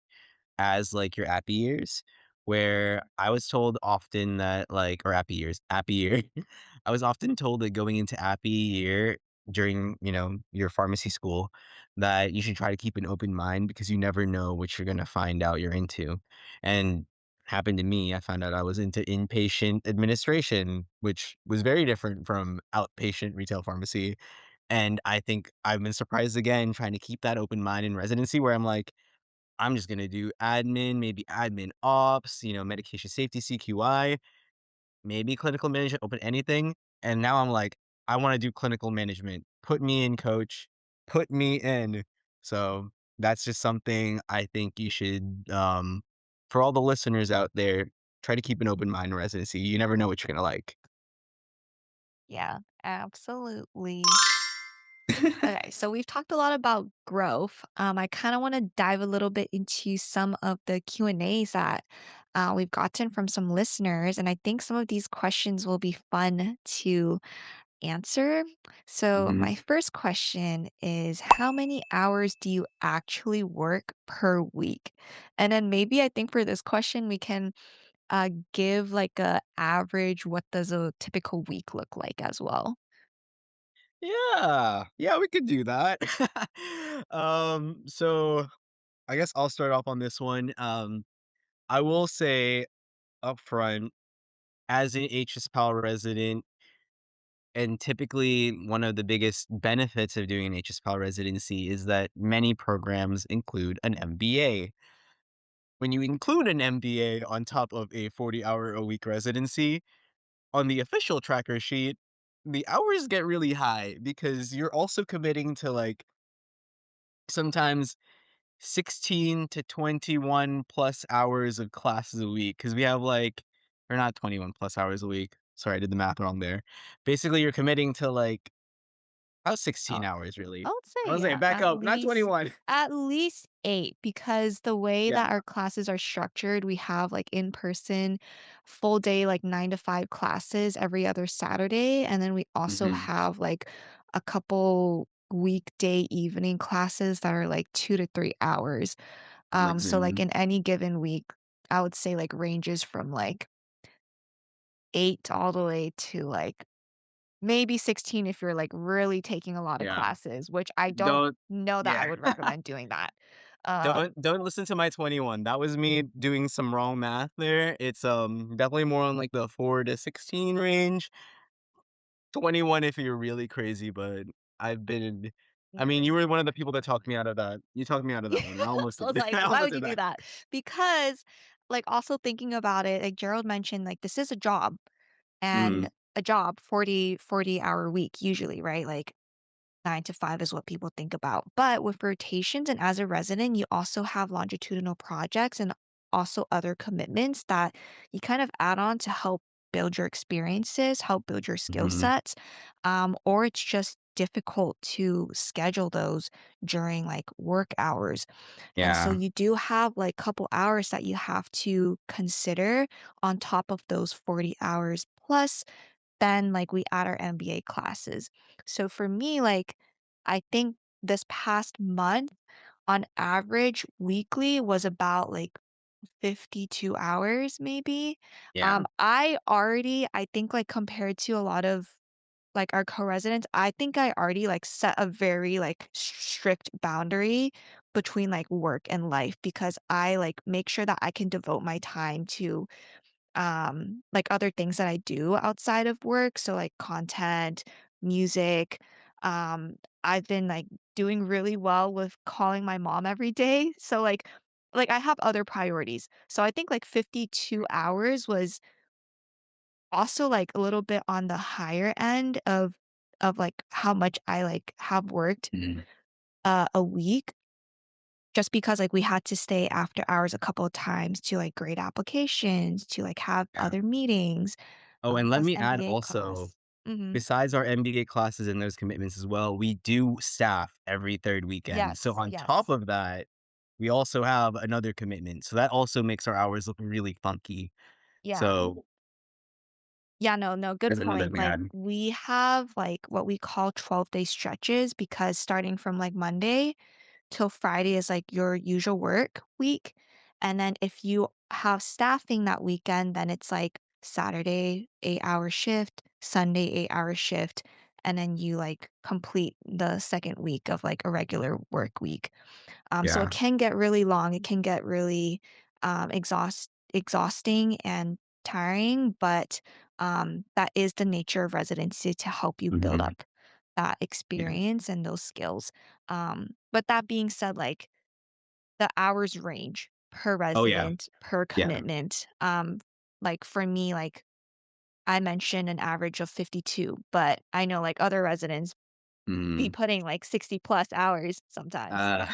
as, like, your appy years, where I was told often that, like or appy year. I was often told that going into appy year during, your pharmacy school, that you should try to keep an open mind because you never know what you're gonna find out you're into, and happened to me, I found out I was into inpatient administration, which was very different from outpatient retail pharmacy, and I think I've been surprised again trying to keep that open mind in residency where I'm like, I'm just gonna do admin, maybe admin ops, medication safety, CQI, maybe clinical management, open anything. And now I'm like, I wanna do clinical management. Put me in, coach. Put me in. So that's just something I think you should, for all the listeners out there, try to keep an open mind in residency. You never know what you're gonna like. Yeah, absolutely. Okay, so we've talked a lot about growth. I kind of want to dive a little bit into some of the Q&As that we've gotten from some listeners, and I think some of these questions will be fun to answer. So Mhm. my first question is, how many hours do you actually work per week? And then maybe I think for this question, we can give like a average, what does a typical week look like as well? Yeah. Yeah, we could do that. So I guess I'll start off on this one. I will say upfront, as an HSPAL resident, and typically one of the biggest benefits of doing an HSPAL residency is that many programs include an MBA. When you include an MBA on top of a 40-hour-a-week residency, on the official tracker sheet, the hours get really high because you're also committing to like sometimes 16 to 21 plus hours of classes a week because we have like or not 21 plus hours a week. Sorry, I did the math wrong there. Basically, you're committing to like about 16 hours I really. would I say, was saying yeah, back up, not 21. at least 8 because the way Yeah. that our classes are structured, we have like in-person full day, like 9 to 5 classes every other Saturday. And then we also Mhm. have like a couple weekday evening classes that are like 2 to 3 hours. Like So like Zoom. in any given week, I would say like ranges from like 8 all the way to like maybe 16 if you're, like, really taking a lot of Yeah. classes, which I don't Don't know that I yeah. would recommend doing that. Uh, Don't listen to my 21. That was me doing some wrong math there. It's, definitely more on, like, the 4 to 16 range. 21 if you're really crazy, but I've been I mean, you were one of the people that talked me out of that. You talked me out of yeah, that one. I almost I did was like, I "Why almost would you did do that. that?" Because, like, also thinking about it, like Gerald mentioned, like, this is a job, and Mhm, a job, 40-hour week usually, right? Like 9 to 5 is what people think about. But with rotations and as a resident, you also have longitudinal projects and also other commitments that you kind of add on to help build your experiences, help build your skill mhm. sets. Or it's just difficult to schedule those during like work hours. And so Yeah, you do have like couple hours that you have to consider on top of those 40 hours plus then, like, we add our MBA classes. So for me, like, I think this past month, on average, weekly was about, like, 52 hours maybe. yeah. I think, like, compared to a lot of, like, our co-residents, I think I already, like, set a very, like, strict boundary between, like, work and life because I, like, make sure that I can devote my time to, like, other things that I do outside of work, so, like, content, music, um, I've been, like, doing really well with calling my mom every day, so, like, I have other priorities. So I think, like, 52 hours was also, like, a little bit on the higher end like, how much I, like, have worked, Mhm. a week just because, like, we had to stay after hours a couple of times to, like, grade applications, to, like, have Yeah. other meetings, Oh, and let plus me add MBA also, class. Mhm. besides our MBA classes and those commitments as well, we do staff every 3rd weekend. So Yes, on top yes. of that, we also have another commitment. So that also makes our hours look really funky. Yeah. So Yeah, no, no, good there's another point. thing I Like, had. we have, like, what we call 12-day stretches because starting from, like, Monday till Friday is, like, your usual work week, and then if you have staffing that weekend, then it's, like, Saturday, 8-hour shift, Sunday, 8-hour shift, and then you, like, complete the 2nd week of, like, a regular work week. So it Yeah. can get really long, it can get really, exhausting and tiring, but, that is the nature of residency to help you build Mhm. up that Yeah. experience and those skills. But that being said, like, the hours range per Oh, yeah. resident, per Yeah. commitment. Like, for me, like, I mentioned an average of 52, but I know, like, other residents be Mhm. putting, like, 60 plus hours sometimes. Uh,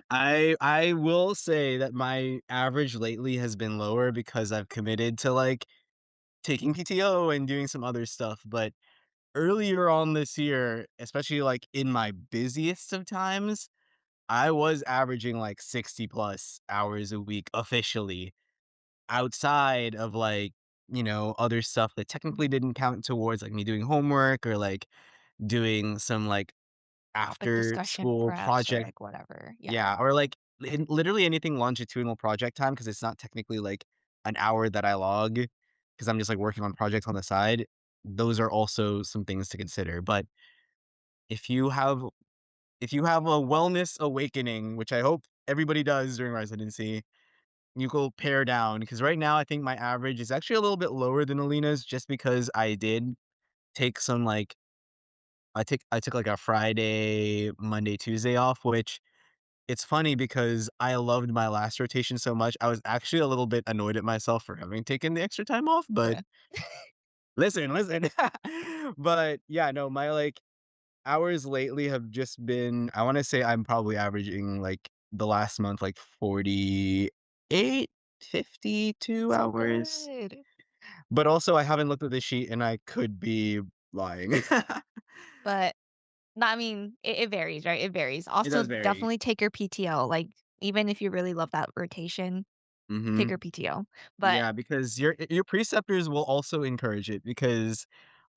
I will say that my average lately has been lower because I've committed to, like, taking PTO and doing some other stuff, but earlier on this year, especially, like, in my busiest of times, I was averaging, like, 60 plus hours a week officially, outside of, like, other stuff that technically didn't count towards, like, me doing homework or, like, doing some, like, Like after discussion school preps or project. like whatever. Yeah. Yeah, or, like, literally anything longitudinal project time because it's not technically, like, an hour that I log because 'cause I'm just, like, working on projects on the side. Those are also some things to consider, but if you have if you have a wellness awakening, which I hope everybody does during residency, you go pare down because right now I think my average is actually a little bit lower than Alina's just because I did take some, like I took, like, a Friday, Monday, Tuesday off, which it's funny because I loved my last rotation so much, I was actually a little bit annoyed at myself for having taken the extra time off, but Yeah. listen. But, yeah, no, my, like, hours lately have just been I wanna say I'm probably averaging, like, the last month, like, 48, 52 That's hours, good. but also I haven't looked at the sheet and I could be lying. But no, I mean, it varies, right? It varies. It Also, does vary. definitely take your PTO. Like, even if you really love that rotation, take Mhm. your PTO. But Yeah, because your preceptors will also encourage it because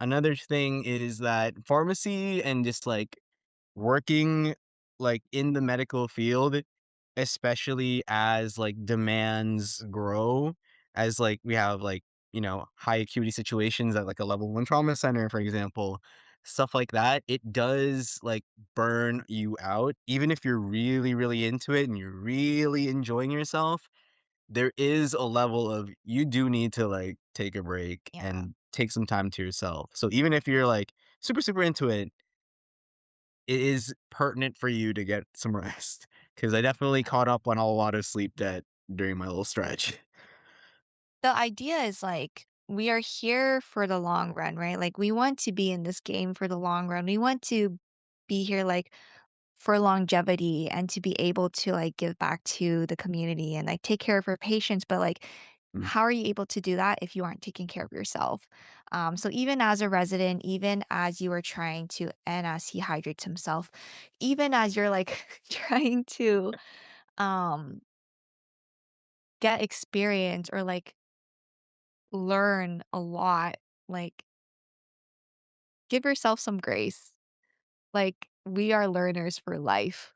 another thing is that pharmacy and just, like, working, like, in the medical field, especially as, like, demands grow, as, like, we have, like, high acuity situations at, like, a level 1 trauma center, for example, stuff like that, it does, like, burn you out, even if you're really, really into it and you're really enjoying yourself, there is a level of you do need to, like, take a break yeah. and take some time to yourself. So even if you're, like, super, super into it, it is pertinent for you to get some rest because I definitely Yeah. caught up on a lot of sleep debt during my little stretch. The idea is like we are here for the long run, right? Like we want to be in this game for the long run. We want to be here like for longevity and to be able to like give back to the community and like take care of our patients. But like, Mm, how are you able to do that if you aren't taking care of yourself? So even as a resident, even as you are trying to, and as he hydrates himself, even as you're like trying to um, get experience or like learn a lot, like give yourself some grace. Like we are learners for life.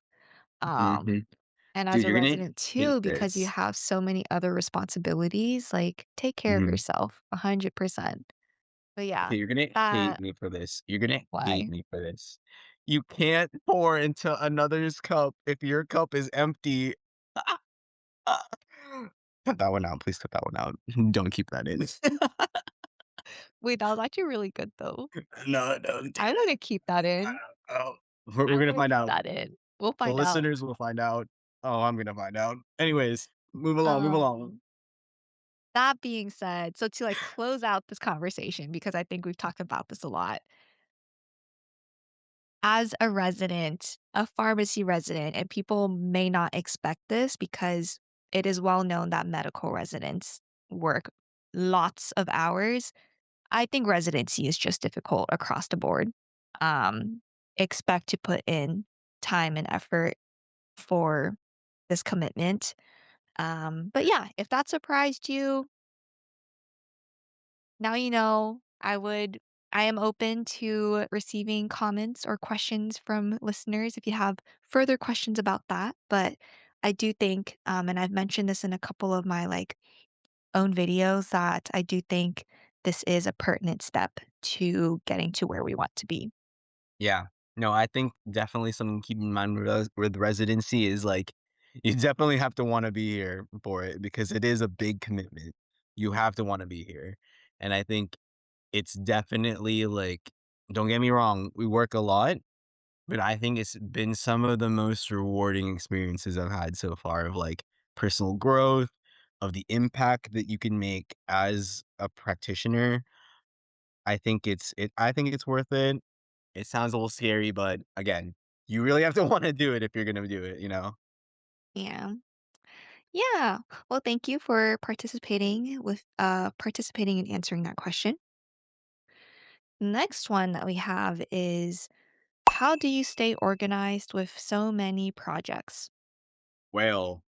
Um, mhm. And as Dude, a you're gonna resident hate too, because you this. have so many other responsibilities, like, take care of Mhm. yourself 100%. But yeah, Okay, you're gonna hate that me for this. You're gonna hate why? me for this. You can't pour into another's cup if your cup is empty. Cut that one out, please cut that one out. Don't keep that in. Wait, that was actually really good though. No, don't do I that. wouldn't keep that in. Oh, we're I gonna wouldn't find keep out. that in. We'll The find out. listeners will find out. Oh, I'm gonna find out. Anyways, move along, move along. Um, that being said, so to like close out this conversation, because I think we've talked about this a lot, as a resident, a pharmacy resident, and people may not expect this because it is well known that medical residents work lots of hours. I think residency is just difficult across the board. Um, expect to put in time and effort for this commitment. But yeah, if that surprised you, now you know. I am open to receiving comments or questions from listeners if you have further questions about that. But I do think, and I've mentioned this in a couple of my like own videos, that I do think this is a pertinent step to getting to where we want to be. Yeah. No, I think definitely something to keep in mind with residency is like you definitely have to want to be here for it because it is a big commitment. You have to want to be here. And I think it's definitely like, don't get me wrong, we work a lot, but I think it's been some of the most rewarding experiences I've had so far of like personal growth, of the impact that you can make as a practitioner. I think it's worth it. It sounds a little scary, but again, you really have to wanna do it if you're gonna do it, you know? Yeah. Yeah. Well, thank you for participating and answering that question. Next one that we have is, how do you stay organized with so many projects? Well,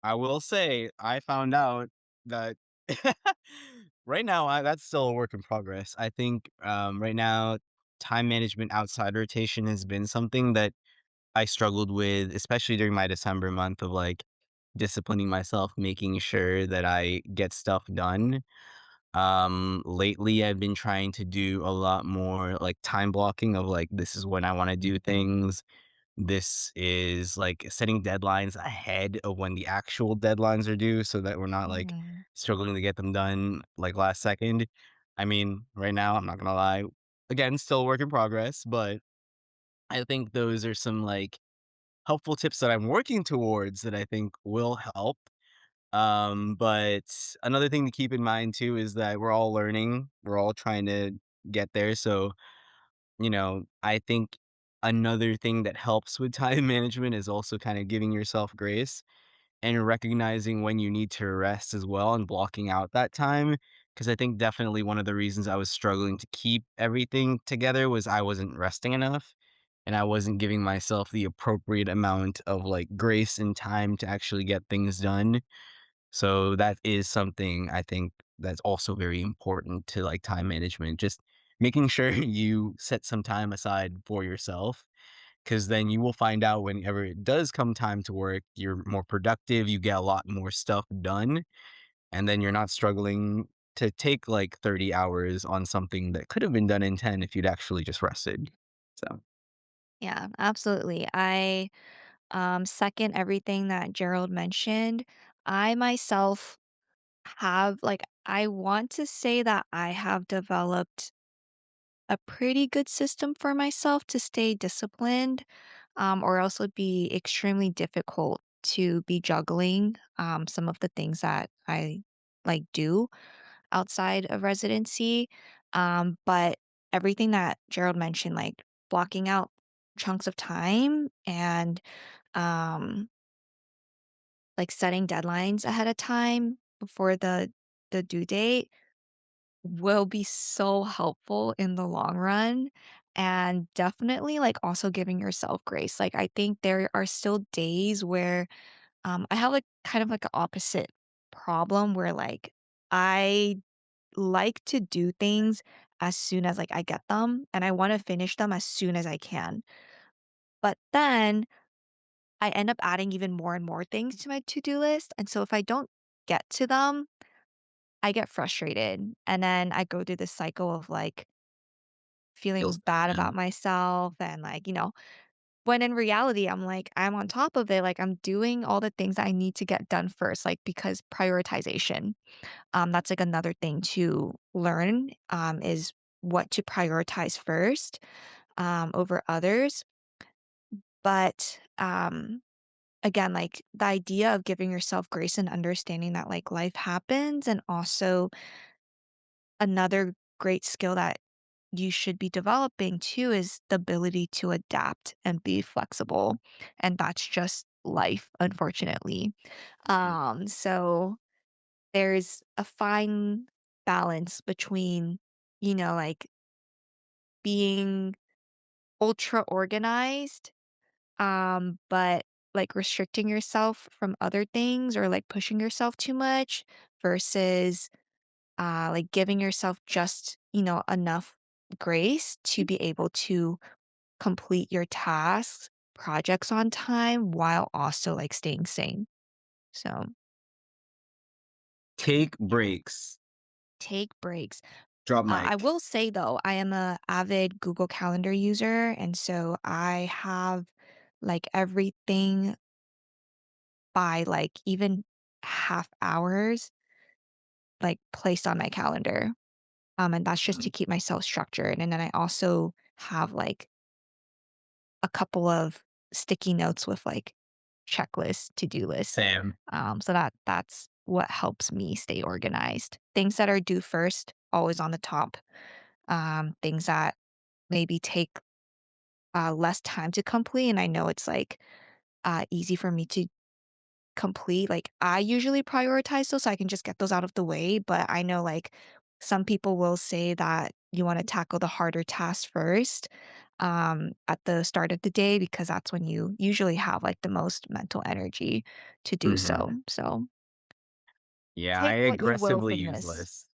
I will say I found out that right now, that's still a work in progress. I think, right now, time management outside rotation has been something that I struggled with, especially during my December month of, like, disciplining myself, making sure that I get stuff done. Lately, I've been trying to do a lot more, like, time blocking of, like, this is when I wanna do things. This is, like, setting deadlines ahead of when the actual deadlines are due so that we're not, like, Mhm. struggling to get them done, like, last second. I mean, right now, I'm not gonna lie, again, still a work in progress, but I think those are some, like, helpful tips that I'm working towards that I think will help. But another thing to keep in mind too is that we're all learning. We're all trying to get there. So, I think another thing that helps with time management is also kind of giving yourself grace and recognizing when you need to rest as well and blocking out that time. Because I think definitely one of the reasons I was struggling to keep everything together was I wasn't resting enough and I wasn't giving myself the appropriate amount of like grace and time to actually get things done. So that is something I think that's also very important to like time management. Just making sure you set some time aside for yourself because then you will find out whenever it does come time to work, you're more productive, you get a lot more stuff done, and then you're not struggling to take like 30 hours on something that could have been done in 10 if you'd actually just rested. So, Yeah, absolutely. I second everything that Gerald mentioned. I myself I want to say that I have developed a pretty good system for myself to stay disciplined, or else it would be extremely difficult to be juggling some of the things that I like do outside of residency. But everything that Gerald mentioned, like blocking out chunks of time and um, like setting deadlines ahead of time before the due date will be so helpful in the long run, and definitely like also giving yourself grace. Like I think there are still days where I have like kind of like an opposite problem where like I like to do things as soon as like I get them and I want to finish them as soon as I can. But then I end up adding even more and more things to my to-do list. And so if I don't get to them, I get frustrated, and then I go through this cycle of, like, Feels feeling bad, bad yeah. about myself and, like, when in reality, I'm like, I'm on top of it, like, I'm doing all the things I need to get done first, like, because prioritization, that's, like, another thing to learn, is what to prioritize first, over others, but, again, like, the idea of giving yourself grace and understanding that, like, life happens and also another great skill that you should be developing too is the ability to adapt and be flexible. And that's just life, unfortunately. Mm. So there's a fine balance between, like being ultra organized, but like restricting yourself from other things or like pushing yourself too much versus like giving yourself just, enough grace to be able to complete your tasks, projects on time while also like staying sane. So Take breaks. take breaks. Drop I mic. will say though, I am a avid Google Calendar user, and so I have like everything by like even half hours like placed on my calendar. And that's just to Mhm. keep myself structured. And then I also have like a couple of sticky notes with like checklists, to-do lists. Same. So that's what helps me stay organized. Things that are due first, always on the top. Things that maybe take less time to complete, and I know it's like easy for me to complete. Like, I usually prioritize those so I can just get those out of the way, but I know, like, some people will say that you wanna tackle the harder tasks first, at the start of the day because that's when you usually have, like, the most mental energy to do so. Mhm. So, Yeah, I take what you will aggressively from use this. lists.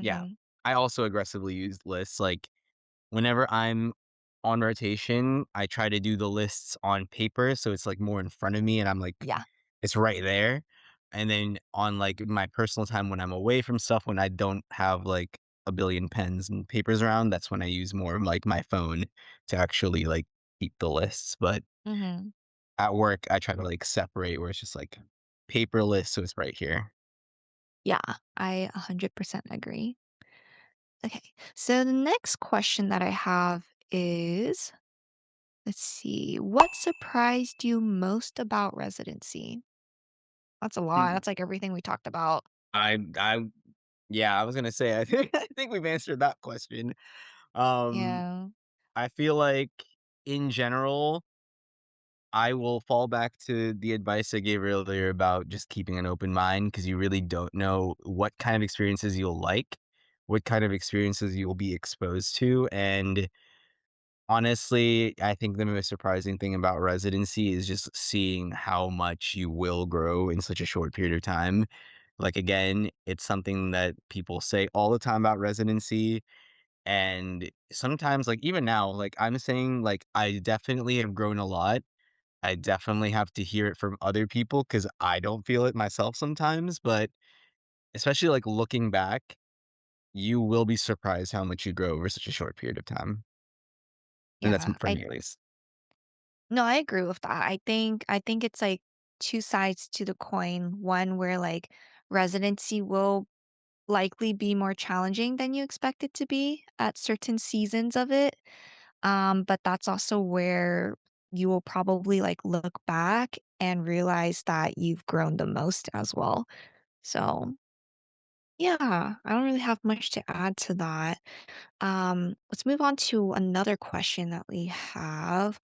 Yeah. Mhm. I also aggressively use lists, like, whenever I'm on rotation, I try to do the lists on paper, so it's, like, more in front of me, and I'm, like Yeah. it's right there, and then on, like, my personal time when I'm away from stuff, when I don't have, like, a billion pens and papers around, that's when I use more of, like, my phone to actually, like, keep the lists, but Mhm. at work, I try to, like, separate where it's just, like, paper list, so it's right here. Yeah, I 100% agree. Okay, so the next question that I have is, let's see, what surprised you most about residency? That's a lot. Mhm. That's like everything we talked about. I yeah, I was gonna say, I think I think we've answered that question. Um, Yeah. I feel like, in general, I will fall back to the advice I gave earlier about just keeping an open mind because you really don't know what kind of experiences you'll like, what kind of experiences you'll be exposed to, and honestly, I think the most surprising thing about residency is just seeing how much you will grow in such a short period of time. Like, again, it's something that people say all the time about residency, and sometimes, like, even now, like, I'm saying, like, I definitely have grown a lot. I definitely have to hear it from other people because I don't feel it myself sometimes, but especially, like, looking back, you will be surprised how much you grow over such a short period of time, and that's Yeah. for me, at least. No, I agree with that. I think it's like two sides to the coin. One where like residency will likely be more challenging than you expect it to be at certain seasons of it. But that's also where you will probably like look back and realize that you've grown the most as well. So yeah, I don't really have much to add to that. Let's move on to another question that we have.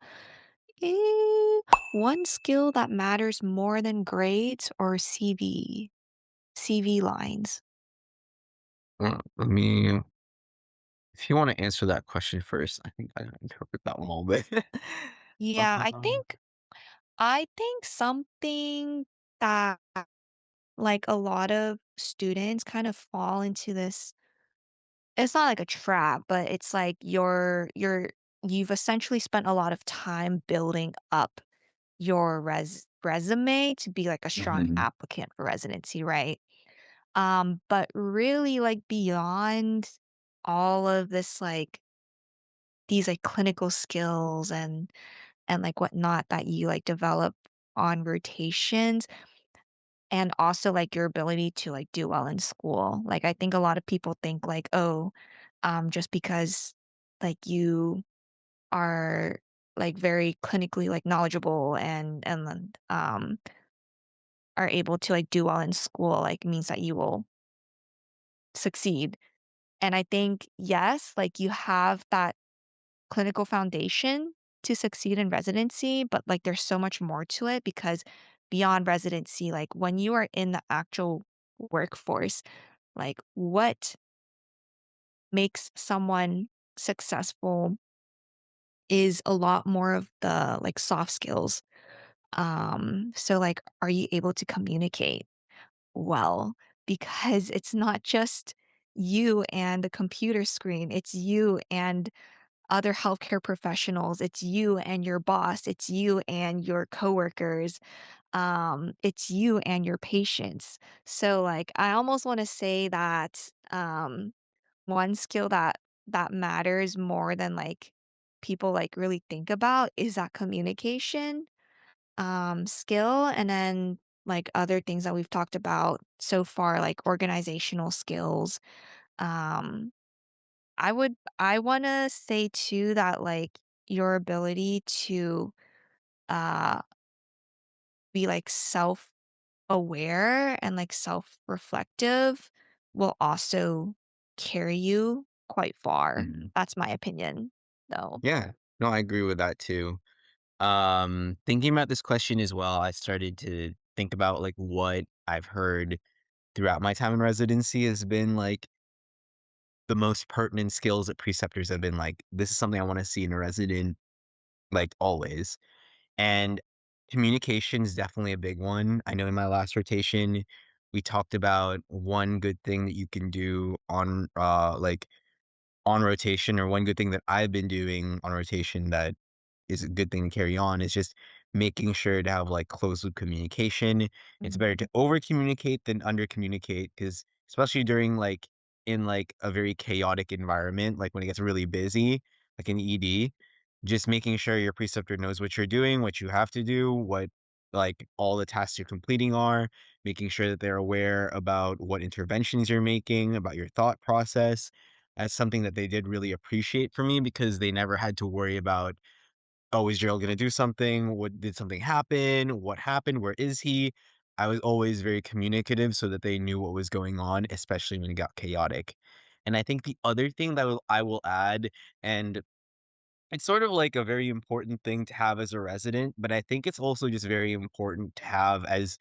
Eh, one skill that matters more than grades or CV lines. Let me if you wanna answer that question first, I think I interpret that one a little bit. Yeah, I Um, think I think something that like a lot of students kind of fall into this. It's not like a trap, but it's like you've essentially spent a lot of time building up your resume to be like a strong mhm. applicant for residency, right? But really, like, beyond all of this, like these, like, clinical skills and, like, whatnot that you, like, develop on rotations, and also, like, your ability to, like, do well in school. Like, I think a lot of people think, like, "Oh, just because, like, you are, like, very clinically, like, knowledgeable and then, are able to, like, do well in school, like, means that you will succeed." And I think, yes, like, you have that clinical foundation to succeed in residency, but, like, there's so much more to it because beyond residency, like, when you are in the actual workforce, like, what makes someone successful is a lot more of the, like, soft skills. So, like, are you able to communicate well? Because it's not just you and the computer screen, it's you and other healthcare professionals, it's you and your boss, it's you and your coworkers, it's you and your patients. So, like, I almost wanna say that, one skill that matters more than, like, people, like, really think about is that communication, skill, and then, like, other things that we've talked about so far, like organizational skills, um I wanna say too that, like, your ability to, uh, be, like, self-aware and, like, self-reflective will also carry you quite far. Mhm. That's my opinion, though. Yeah. No, I agree with that too. Thinking about this question as well, I started to think about, like, what I've heard throughout my time in residency has been, like, the most pertinent skills that preceptors have been like, "This is something I wanna see in a resident, like, always." And communication is definitely a big one. I know in my last rotation, we talked about one good thing that you can do on rotation, or one good thing that I've been doing on rotation that is a good thing to carry on, is just making sure to have, like, close loop communication. It's better Mhm, to over communicate than under communicate, because especially during, like, in, like, a very chaotic environment, like, when it gets really busy, like in ED, just making sure your preceptor knows what you're doing, what you have to do, what, like, all the tasks you're completing are, making sure that they're aware about what interventions you're making, about your thought process. That's something that they did really appreciate from me, because they never had to worry about, "Oh, is Gerald gonna do something? What, did something happen? What happened? Where is he?" I was always very communicative so that they knew what was going on, especially when it got chaotic. And I think the other thing that I will add, and it's sort of like a very important thing to have as a resident, but I think it's also just very important to have as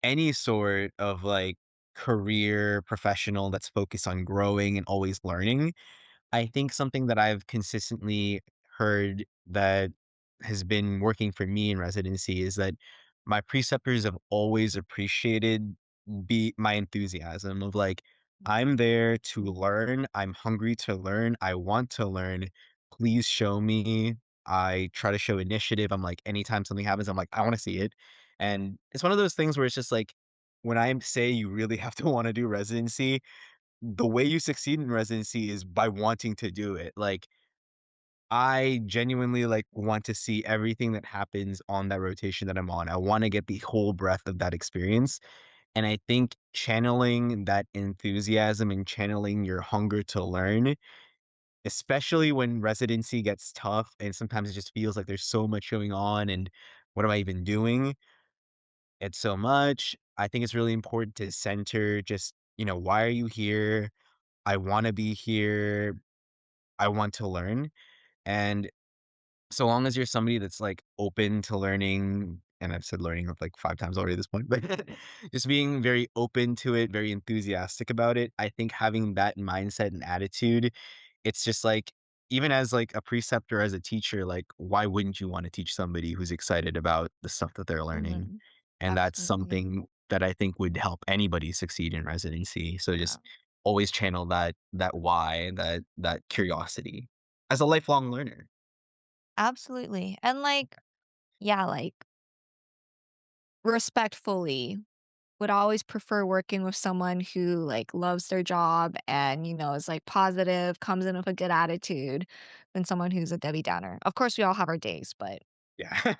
any sort of, like, career professional that's focused on growing and always learning. I think something that I've consistently heard that has been working for me in residency is that my preceptors have always appreciated my enthusiasm of, like, I'm there to learn, I'm hungry to learn, I want to learn. Please show me. I try to show initiative. I'm like, anytime something happens, I'm like, I want to see it. And it's one of those things where it's just like, when I say you really have to want to do residency, the way you succeed in residency is by wanting to do it. Like, I genuinely, like, want to see everything that happens on that rotation that I'm on. I wanna get the whole breadth of that experience, and I think channeling that enthusiasm and channeling your hunger to learn, especially when residency gets tough and sometimes it just feels like there's so much going on and what am I even doing? It's so much. I think it's really important to center just, why are you here? I wanna be here. I want to learn. And so long as you're somebody that's, like, open to learning, and I've said learning like 5 times already at this point, but just being very open to it, very enthusiastic about it, I think having that mindset and attitude, it's just like, even as, like, a preceptor, as a teacher, like, why wouldn't you wanna teach somebody who's excited about the stuff that they're learning? mhm. And that's Absolutely. something that I think would help anybody succeed in residency. So Yeah. just always channel that why, that curiosity as a lifelong learner. Absolutely. And, like, yeah, like, respectfully. would always prefer working with someone who, like, loves their job and, is, like, positive, comes in with a good attitude than someone who's a Debbie Downer. Of course, we all have our days, but Yeah.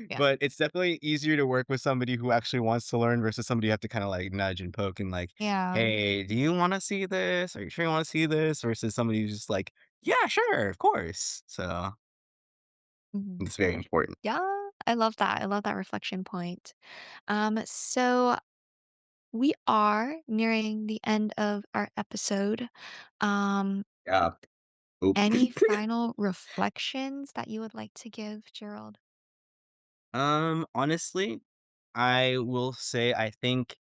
yeah. But it's definitely easier to work with somebody who actually wants to learn versus somebody you have to kinda, like, nudge and poke and like, Yeah. "Hey, do you wanna see this? Are you sure you wanna see this?" Versus somebody who's just like, "Yeah, sure, of course." So, Mhm. it's very important. Yeah, I love that. I love that reflection point. So we are nearing the end of our episode. Um, Yeah. Oop. any final reflections that you would like to give, Gerald? Honestly, I will say I think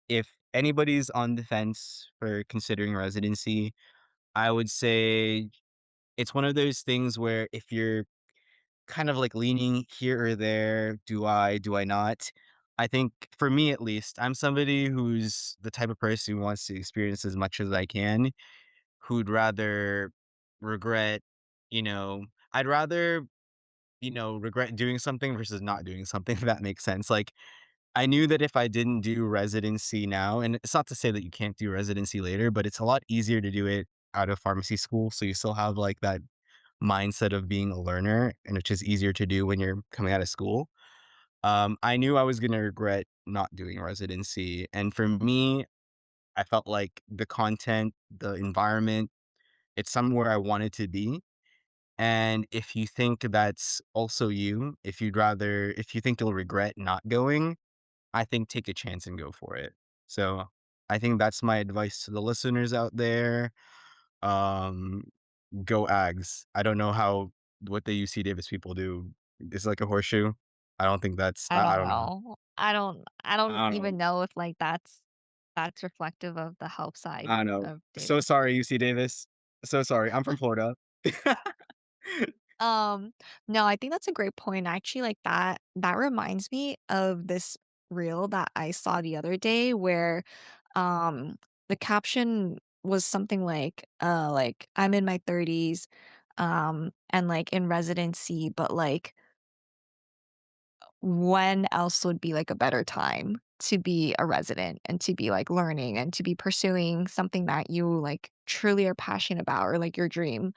if anybody's on the fence for considering residency, I would say it's one of those things where if you're kind of like leaning here or there, do I not? I think for me at least, I'm somebody who's the type of person who wants to experience as much as I can, who'd rather regret, I'd rather, regret doing something versus not doing something, if that makes sense. Like I knew that if I didn't do residency now, and it's not to say that you can't do residency later, but it's a lot easier to do it out of pharmacy school. So you still have like that mindset of being a learner, and which is easier to do when you're coming out of school. I knew I was going to regret not doing residency. And for me, I felt like the content, the environment, it's somewhere I wanted to be. And if you think that's also you, if you think you'll regret not going, I think take a chance and go for it. So, I think that's my advice to the listeners out there. Um, Go Ags. I don't know what the UC Davis people do. It's like a horseshoe. I don't think that's I I don't don't know. know. I don't I don't even know. know if, like, that's reflective of the health side I don't know. of So Davis. sorry, UC Davis. So sorry. I'm from Florida. Um, no, I think that's a great point. Actually, like that reminds me of this reel that I saw the other day where the caption was something like I'm in my 30s and like in residency, but like when else would be like a better time to be a resident and to be like learning and to be pursuing something that you like truly are passionate about or like your dream.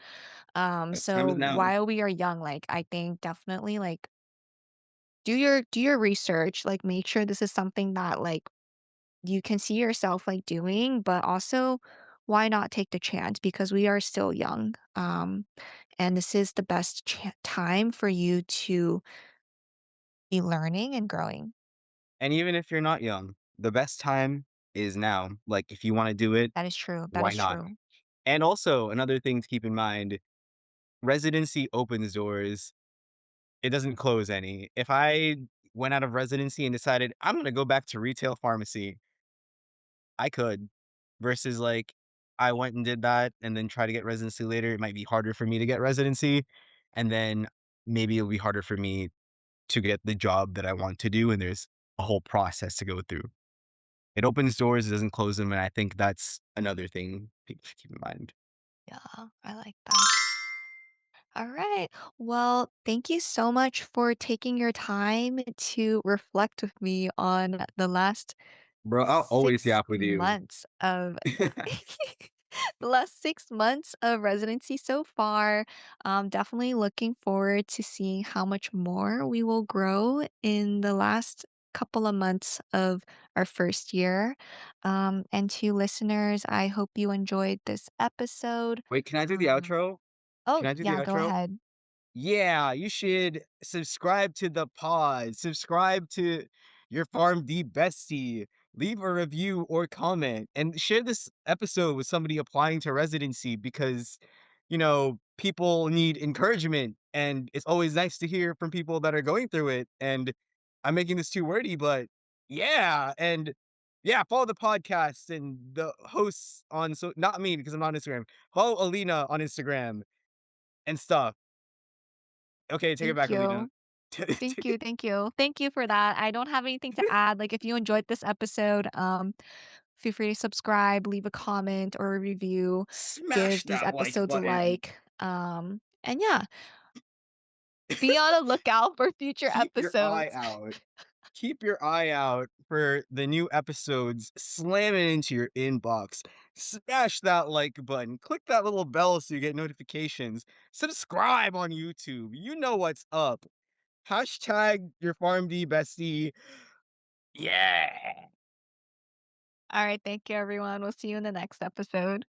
Best time So is now. while we are young, like I think definitely like do your research, like make sure this is something that like you can see yourself like doing, but also why not take the chance because we are still young. And this is the best time for you to be learning and growing. And even if you're not young, the best time is now. Like if you wanna do it, That is true. That why is not? true. And also, another thing to keep in mind, residency opens doors. It doesn't close any. If I went out of residency and decided, "I'm gonna go back to retail pharmacy," I could. Versus, like, I went and did that and then try to get residency later, it might be harder for me to get residency, and then maybe it'll be harder for me to get the job that I want to do, and there's a whole process to go through. It opens doors, it doesn't close them, and I think that's another thing people should keep in mind. Yeah, I like that. All right. Well, thank you so much for taking your time to reflect with me on the last Bro, I'll always 6 yap with you. months of the last 6 months of residency so far. Definitely looking forward to seeing how much more we will grow in the last couple of months of our first year. And to listeners, I hope you enjoyed this episode. Wait, can I do the Um, outro? oh, Can I do the yeah, go outro? ahead. Yeah, you should subscribe to the pod, subscribe to your PharmD Bestie, leave a review or comment, and share this episode with somebody applying to residency because, people need encouragement, and it's always nice to hear from people that are going through it. And I'm making this too wordy, but yeah, and yeah, follow the podcast and the hosts on so not me because I'm not on Instagram. Follow Alina on Instagram and stuff. Okay, take it Thank back, Alina. you. Thank you, thank you. Thank you for that. I don't have anything to add. Like, if you enjoyed this episode, feel free to subscribe, leave a comment or a review, Smash give these that like episodes a button. like. And yeah, be on the lookout for future Keep your eye episodes. out. keep your eye out for the new episodes. Slam it into your inbox. Smash that like button. Click that little bell so you get notifications. Subscribe on YouTube. You know what's up. Hashtag your PharmD Bestie. Yeah. All right, thank you, everyone. We'll see you in the next episode.